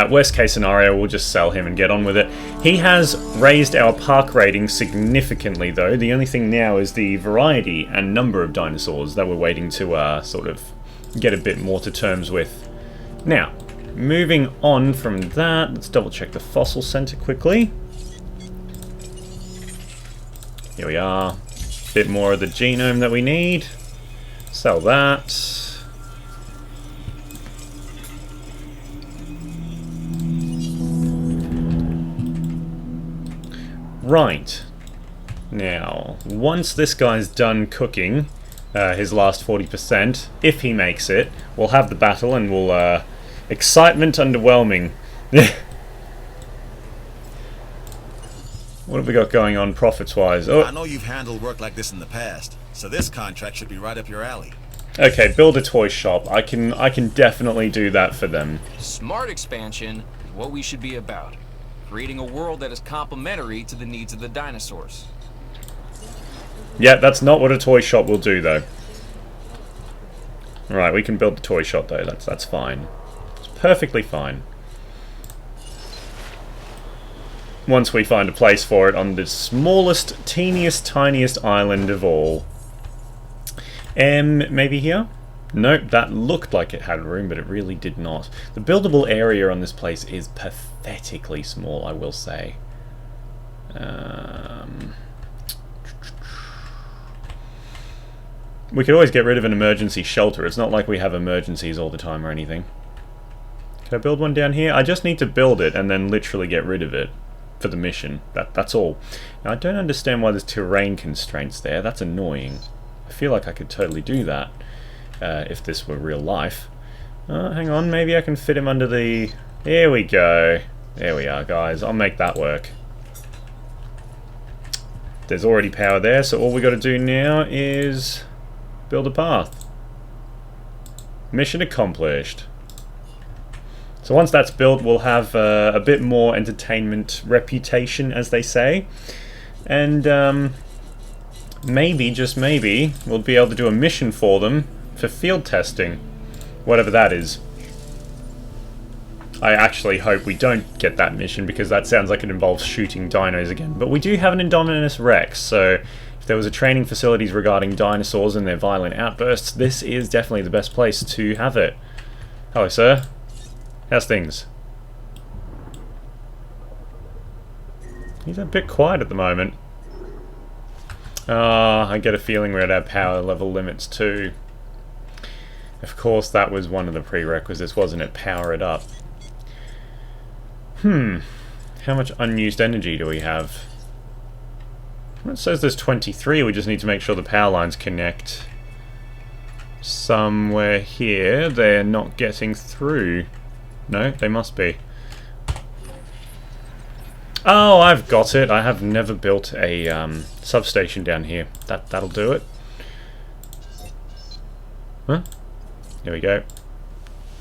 Worst case scenario, we'll just sell him and get on with it. He has raised our park rating significantly, though. The only thing now is the variety and number of dinosaurs that we're waiting to sort of get a bit more to terms with. Now, moving on from that, let's double check the fossil center quickly. Here we are. Bit more of the genome that we need. Sell that. Right. Now, once this guy's done cooking, his last 40%, if he makes it, we'll have the battle and we'll, excitement underwhelming. What have we got going on profits-wise? Oh. I know you've handled work like this in the past, so this contract should be right up your alley. Okay, build a toy shop. I can definitely do that for them. Smart expansion is what we should be about. Creating a world that is complementary to the needs of the dinosaurs. Yeah, that's not what a toy shop will do, though. Right, we can build the toy shop, though. That's fine. It's perfectly fine. Once we find a place for it on the smallest, teeniest, tiniest island of all. Maybe here? Nope, that looked like it had room, but it really did not. The buildable area on this place is pathetically small, I will say. We could always get rid of an emergency shelter. It's not like we have emergencies all the time or anything. Can I build one down here? I just need to build it and then literally get rid of it for the mission. That's all. Now, I don't understand why there's terrain constraints there. That's annoying. I feel like I could totally do that if this were real life. Hang on, maybe I can fit him under the... Here we go. There we are, guys. I'll make that work. There's already power there, so all we got to do now is build a path. Mission accomplished. So once that's built, we'll have a bit more entertainment reputation, as they say. And maybe, just maybe, we'll be able to do a mission for them for field testing. Whatever that is. I actually hope we don't get that mission, because that sounds like it involves shooting dinos again. But we do have an Indominus Rex, so if there was a training facilities regarding dinosaurs and their violent outbursts, this is definitely the best place to have it. Hello, sir. How's things? He's a bit quiet at the moment. I get a feeling we're at our power level limits too. Of course, that was one of the prerequisites, wasn't it? Power it up. How much unused energy do we have? Well, it says there's 23. We just need to make sure the power lines connect somewhere here. They're not getting through. No, they must be. Oh, I've got it. I have never built a substation down here. That'll do it. Huh? There we go.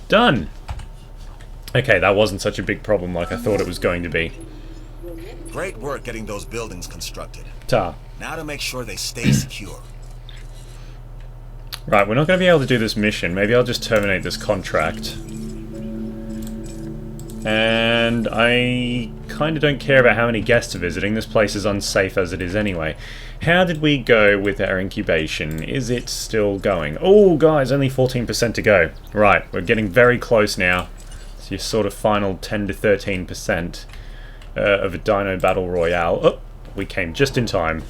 Done! Okay, that wasn't such a big problem like I thought it was going to be. Great work getting those buildings constructed. Ta. Now to make sure they stay secure. Right, we're not going to be able to do this mission. Maybe I'll just terminate this contract. And I kind of don't care about how many guests are visiting. This place is unsafe as it is anyway. How did we go with our incubation? Is it still going? Oh, guys, only 14% to go. Right, we're getting very close now. It's your sort of final 10 to 13% of a Dyno Battle Royale. Oh, we came just in time.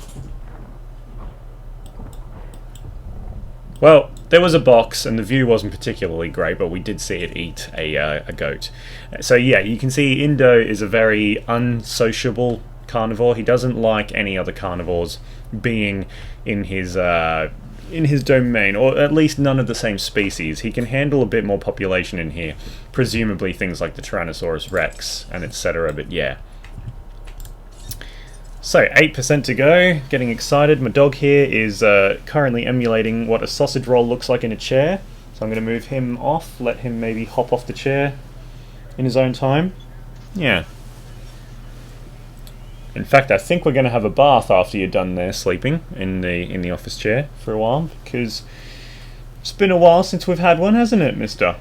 Well, there was a box, and the view wasn't particularly great, but we did see it eat a goat. So yeah, you can see Indo is a very unsociable carnivore. He doesn't like any other carnivores being in his domain, or at least none of the same species. He can handle a bit more population in here, presumably things like the Tyrannosaurus Rex and etc. But yeah. So, 8% to go, getting excited. My dog here is currently emulating what a sausage roll looks like in a chair. So I'm going to move him off, let him maybe hop off the chair in his own time. Yeah. In fact, I think we're going to have a bath after you're done there sleeping in the office chair for a while, because it's been a while since we've had one, hasn't it, mister?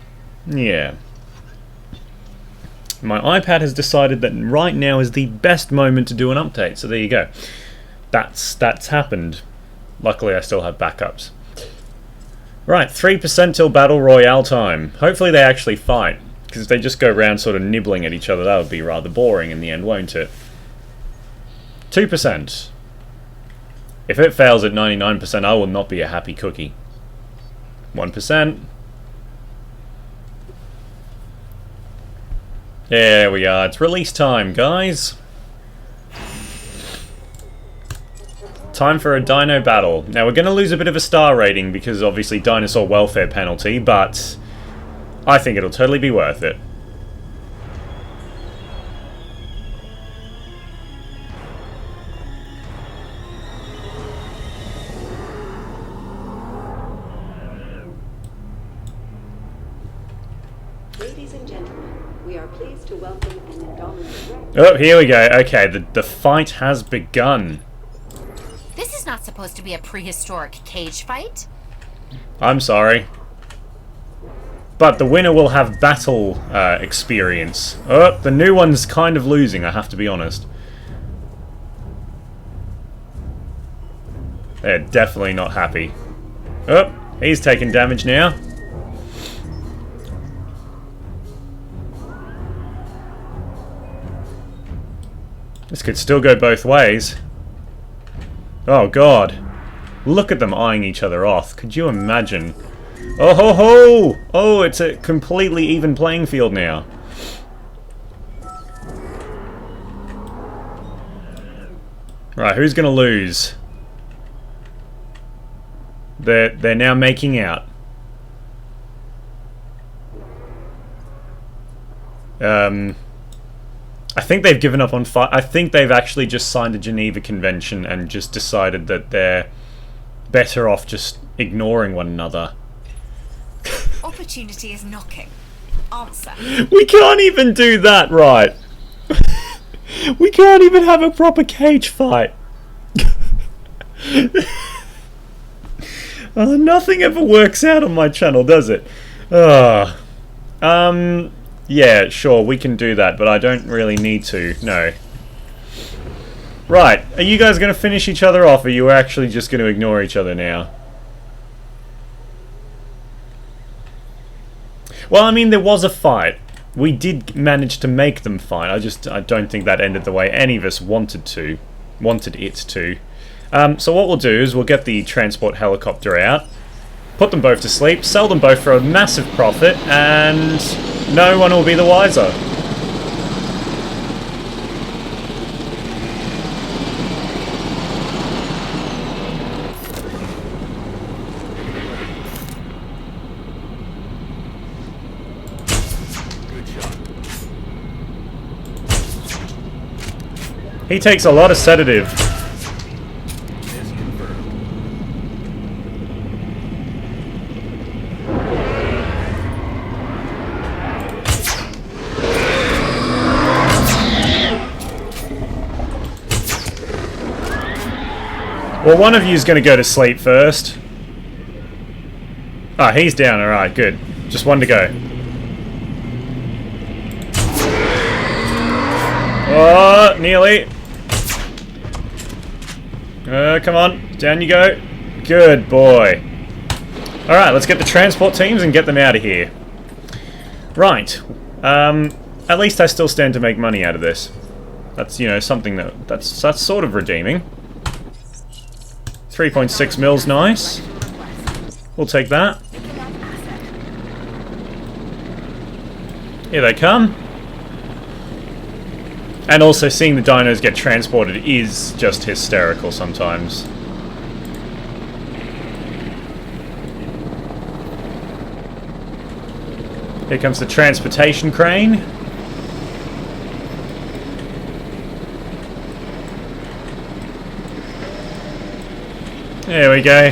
Yeah. My iPad has decided that right now is the best moment to do an update, so there you go. That's happened. Luckily I still have backups. Right, 3% till Battle Royale time. Hopefully they actually fight, because if they just go around sort of nibbling at each other, that would be rather boring in the end, won't it? 2%. If it fails at 99%, I will not be a happy cookie. 1%. There we are. It's release time, guys. Time for a Dyno Battle. Now, we're going to lose a bit of a star rating because, obviously, dinosaur welfare penalty, but I think it'll totally be worth it. Ladies and gentlemen, we are pleased to welcome an Indominus Rex. Oh, here we go. Okay, the fight has begun. This is not supposed to be a prehistoric cage fight. I'm sorry. But the winner will have battle experience. Oh, the new one's kind of losing, I have to be honest. They're definitely not happy. Oh, he's taking damage now. This could still go both ways. Oh god. Look at them eyeing each other off. Could you imagine? Oh ho ho! Oh, it's a completely even playing field now. Right, who's gonna lose? They're now making out. I think they've given up on fight. I think they've actually just signed a Geneva Convention and just decided that they're better off just ignoring one another. Opportunity is knocking. Answer. We can't even do that right. We can't even have a proper cage fight. Nothing ever works out on my channel, does it? Yeah, sure, we can do that, but I don't really need to, no. Right, are you guys going to finish each other off, or are you actually just going to ignore each other now? Well, I mean, there was a fight. We did manage to make them fight. I don't think that ended the way any of us wanted it to. So what we'll do is we'll get the transport helicopter out, put them both to sleep, sell them both for a massive profit, and no one will be the wiser. He takes a lot of sedative. Well, one of you's going to go to sleep first. Ah, he's down. Alright, good. Just one to go. Oh, nearly. Come on. Down you go. Good boy. Alright, let's get the transport teams and get them out of here. Right. At least I still stand to make money out of this. That's, you know, something that's sort of redeeming. 3.6 mil's nice. We'll take that. Here they come. And also seeing the dinos get transported is just hysterical sometimes. Here comes the transportation crane. There we go.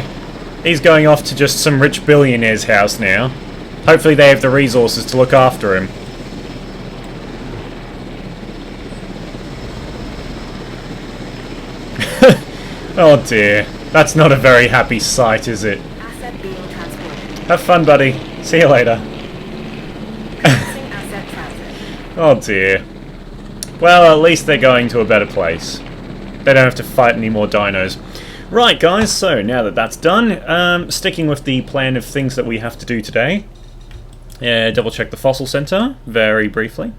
He's going off to just some rich billionaire's house now. Hopefully they have the resources to look after him. Oh dear. That's not a very happy sight, is it? Asset being transported. Have fun, buddy. See you later. Commencing asset transit. Oh dear. Well, at least they're going to a better place. They don't have to fight any more dinos. Right, guys, so now that that's done, sticking with the plan of things that we have to do today. Double check the fossil center, very briefly.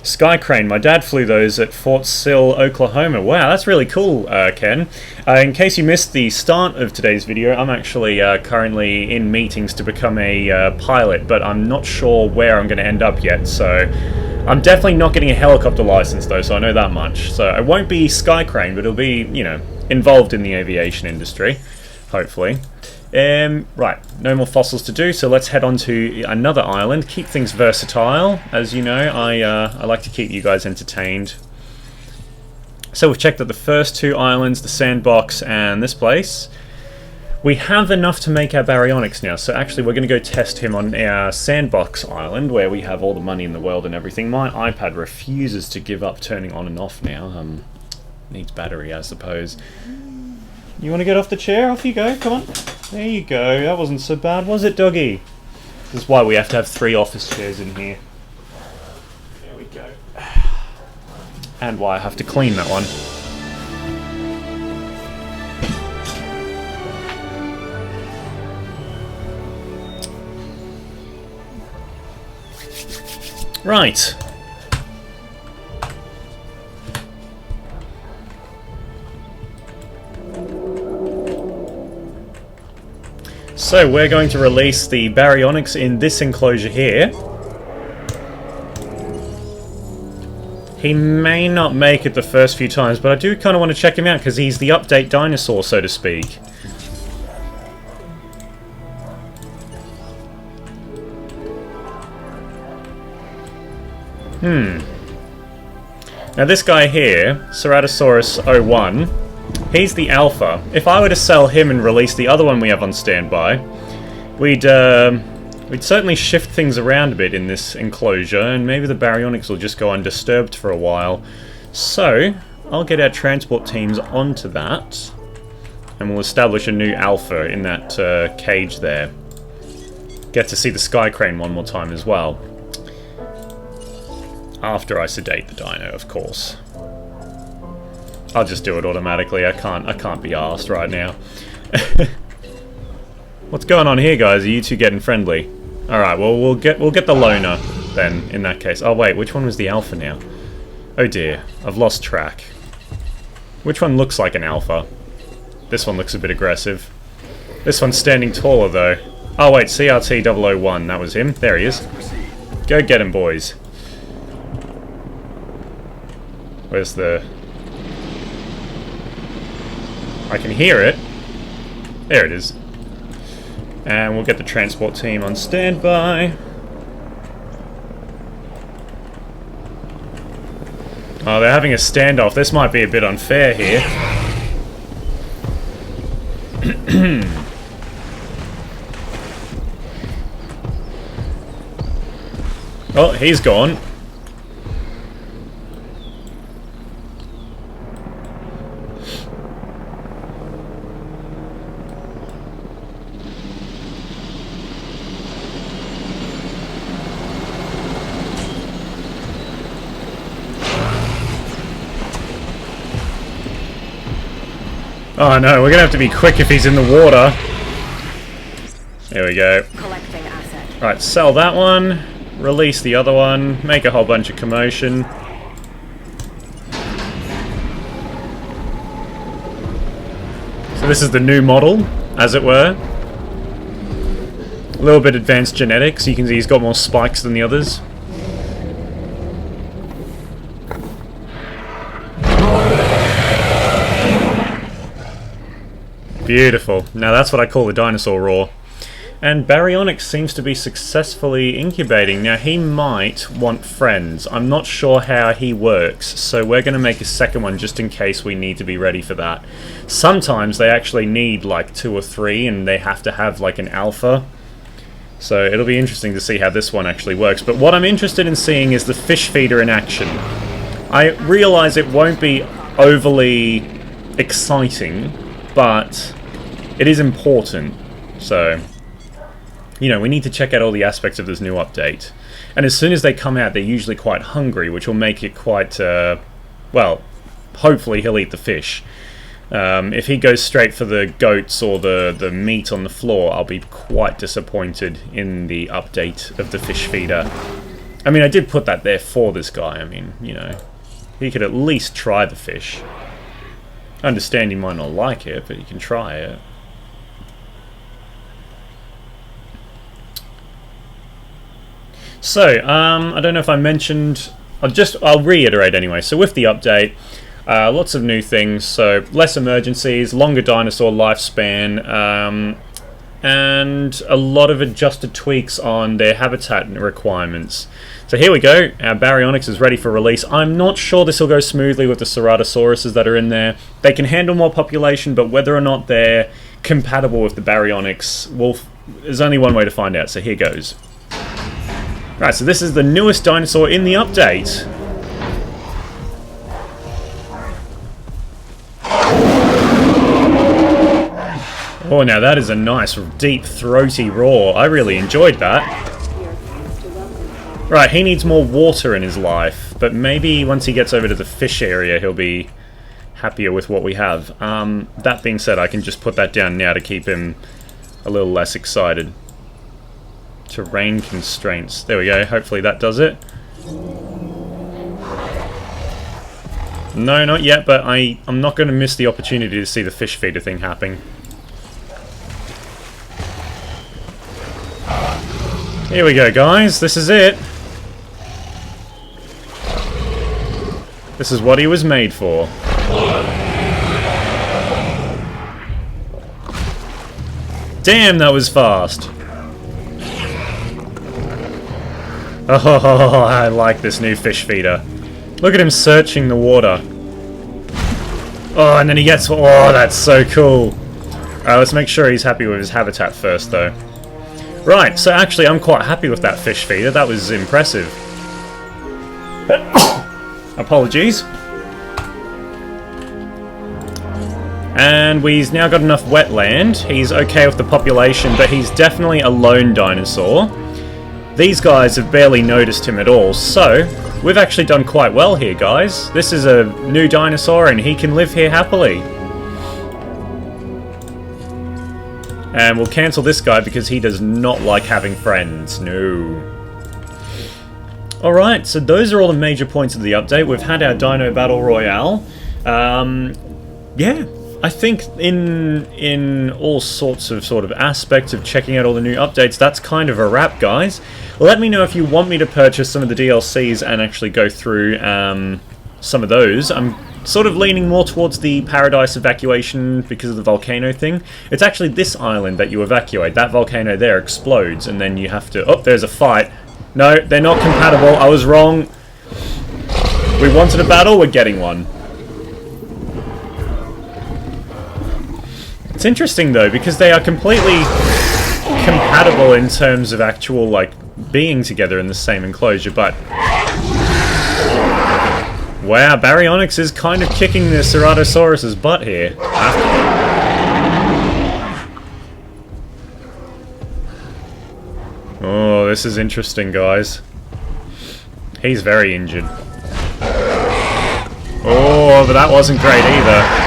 Sky crane, my dad flew those at Fort Sill, Oklahoma. Wow, that's really cool, Ken. In case you missed the start of today's video, I'm actually currently in meetings to become a pilot, but I'm not sure where I'm going to end up yet, so... I'm definitely not getting a helicopter license though, so I know that much. So I won't be sky crane, but it'll be, you know, involved in the aviation industry, hopefully. Right, no more fossils to do, so let's head on to another island. Keep things versatile. As you know, I like to keep you guys entertained. So we've checked out the first two islands, the sandbox and this place. We have enough to make our Baryonyx now, so actually we're going to go test him on our sandbox island, where we have all the money in the world and everything. My iPad refuses to give up turning on and off now. Needs battery, I suppose. You want to get off the chair? Off you go, come on. There you go, that wasn't so bad, was it, doggy? This is why we have to have 3 office chairs in here. There we go. And why I have to clean that one. Right. So we're going to release the Baryonyx in this enclosure here. He may not make it the first few times, but I do kind of want to check him out because he's the update dinosaur, so to speak. Now this guy here, Ceratosaurus 01, he's the alpha. If I were to sell him and release the other one we have on standby, we'd certainly shift things around a bit in this enclosure, and maybe the Baryonyx will just go undisturbed for a while. So, I'll get our transport teams onto that, and we'll establish a new alpha in that cage there. Get to see the Sky Crane one more time as well. After I sedate the dino, of course. I'll just do it automatically. I can't be arsed right now. What's going on here, guys? Are you two getting friendly? Alright, well we'll get the loner then in that case. Oh wait, which one was the alpha now? Oh dear, I've lost track. Which one looks like an alpha? This one looks a bit aggressive. This one's standing taller though. Oh wait, CRT 001, that was him. There he is. Go get him, boys. Where's the... I can hear it. There it is. And we'll get the transport team on standby. Oh, they're having a standoff. This might be a bit unfair here. Oh, he's gone. Oh no, we're gonna have to be quick if he's in the water. There we go. Collecting asset. Right, sell that one. Release the other one. Make a whole bunch of commotion. So this is the new model, as it were. A little bit advanced genetics. You can see he's got more spikes than the others. Beautiful. Now that's what I call the dinosaur roar. And Baryonyx seems to be successfully incubating. Now he might want friends. I'm not sure how he works, so we're going to make a second one just in case we need to be ready for that. Sometimes they actually need like 2 or 3 and they have to have like an alpha. So it'll be interesting to see how this one actually works. But what I'm interested in seeing is the fish feeder in action. I realise it won't be overly exciting, but it is important. So, you know, we need to check out all the aspects of this new update. And as soon as they come out, they're usually quite hungry, which will make it quite, well, hopefully he'll eat the fish. If he goes straight for the goats or the meat on the floor, I'll be quite disappointed in the update of the fish feeder. I mean, I did put that there for this guy. I mean, you know, he could at least try the fish. I understand he might not like it, but he can try it. So, I don't know if I mentioned... I'll reiterate anyway. So with the update, lots of new things. So less emergencies, longer dinosaur lifespan, and a lot of adjusted tweaks on their habitat requirements. So here we go. Our Baryonyx is ready for release. I'm not sure this will go smoothly with the Ceratosauruses that are in there. They can handle more population, but whether or not they're compatible with the Baryonyx, there's only one way to find out. So here goes. Right, so this is the newest dinosaur in the update. Oh, now that is a nice, deep, throaty roar. I really enjoyed that. Right, he needs more water in his life, but maybe once he gets over to the fish area, he'll be happier with what we have. That being said, I can just put that down now to keep him a little less excited. Terrain constraints. There we go. Hopefully that does it. No, not yet, but I'm not going to miss the opportunity to see the fish feeder thing happening. Here we go, guys. This is it. This is what he was made for. Damn, that was fast. Oh, I like this new fish feeder. Look at him searching the water. Oh, and then he gets... Oh, that's so cool. Let's make sure he's happy with his habitat first, though. Right, so actually I'm quite happy with that fish feeder. That was impressive. Apologies. And we've now got enough wetland. He's okay with the population, but he's definitely a lone dinosaur. These guys have barely noticed him at all, so we've actually done quite well here, guys. This is a new dinosaur and he can live here happily. And we'll cancel this guy because he does not like having friends. No. Alright, so those are all the major points of the update. We've had our Dyno Battle Royale. Yeah, I think in all sorts of sort of aspects of checking out all the new updates, that's kind of a wrap, guys. Let me know if you want me to purchase some of the DLCs and actually go through some of those. I'm sort of leaning more towards the Paradise evacuation because of the volcano thing. It's actually this island that you evacuate. That volcano there explodes and then you have to... Oh, there's a fight. No, they're not compatible. I was wrong. We wanted a battle, we're getting one. It's interesting though, because they are completely compatible in terms of actual, like, being together in the same enclosure, but... Wow, Baryonyx is kind of kicking the Ceratosaurus's butt here. Oh, this is interesting, guys. He's very injured. Oh, but that wasn't great either.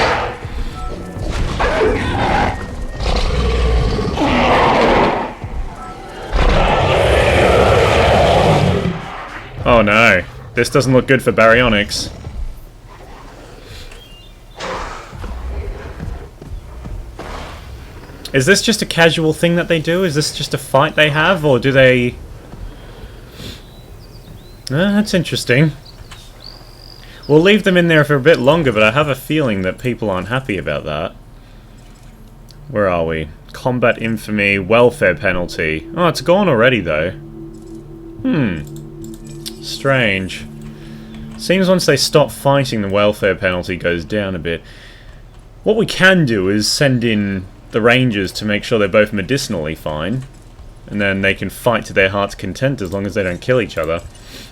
Oh no. This doesn't look good for Baryonyx. Is this just a casual thing that they do? Is this just a fight they have? Or do they... that's interesting. We'll leave them in there for a bit longer, but I have a feeling that people aren't happy about that. Where are we? Combat infamy, welfare penalty. Oh, it's gone already though. Strange. Seems once they stop fighting, the welfare penalty goes down a bit. What we can do is send in the rangers to make sure they're both medicinally fine, and then they can fight to their heart's content as long as they don't kill each other.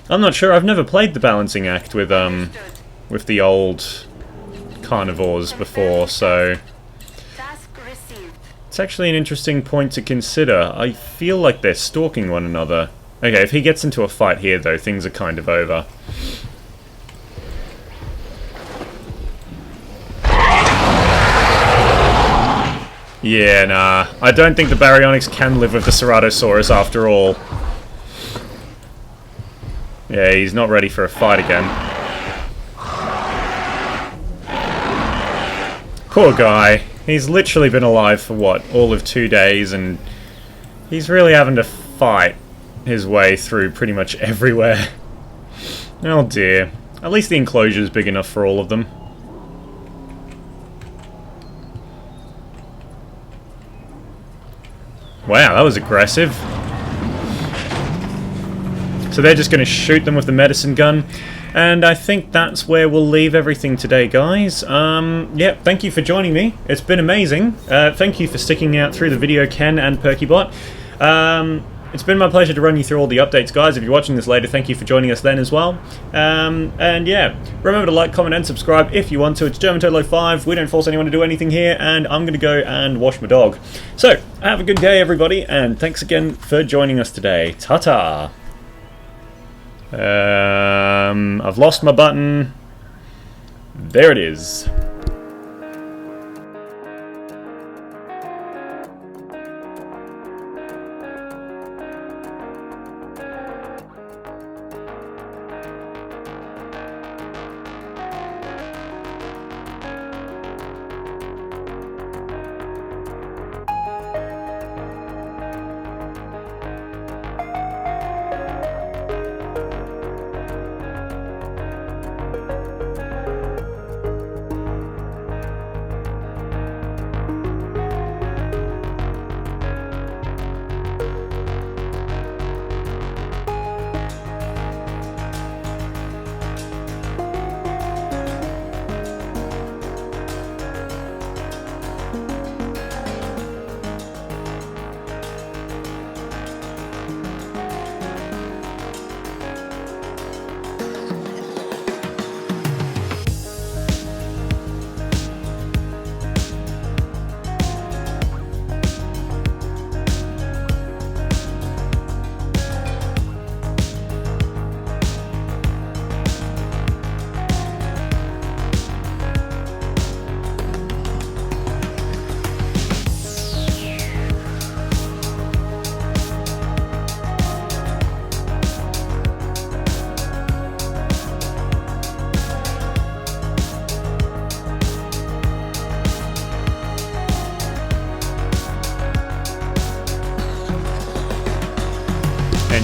I'm not sure. I've never played the balancing act with the old carnivores before, so it's actually an interesting point to consider. I feel like they're stalking one another. Okay, if he gets into a fight here, though, things are kind of over. Yeah, nah. I don't think the Baryonyx can live with the Ceratosaurus after all. Yeah, he's not ready for a fight again. Poor guy. He's literally been alive for, what, all of 2 days, and he's really having to fight his way through pretty much everywhere. Oh dear. At least the enclosure's big enough for all of them. Wow, that was aggressive. So they're just going to shoot them with the medicine gun. And I think that's where we'll leave everything today, guys. Yeah, thank you for joining me. It's been amazing. Thank you for sticking out through the video, Ken and PerkyBot. It's been my pleasure to run you through all the updates, guys. If you're watching this later, thank you for joining us then as well. And yeah, remember to like, comment, and subscribe if you want to. It's Germanturtle 5. We don't force anyone to do anything here, and I'm going to go and wash my dog. So, have a good day, everybody, and thanks again for joining us today. Ta-ta! I've lost my button. There it is.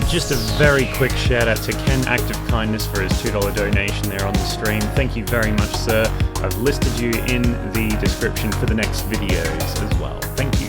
just a very quick shout out to Ken actOFkindness for his $2 donation there on the stream. Thank you very much, sir. I've listed you in the description for the next videos as well. Thank you.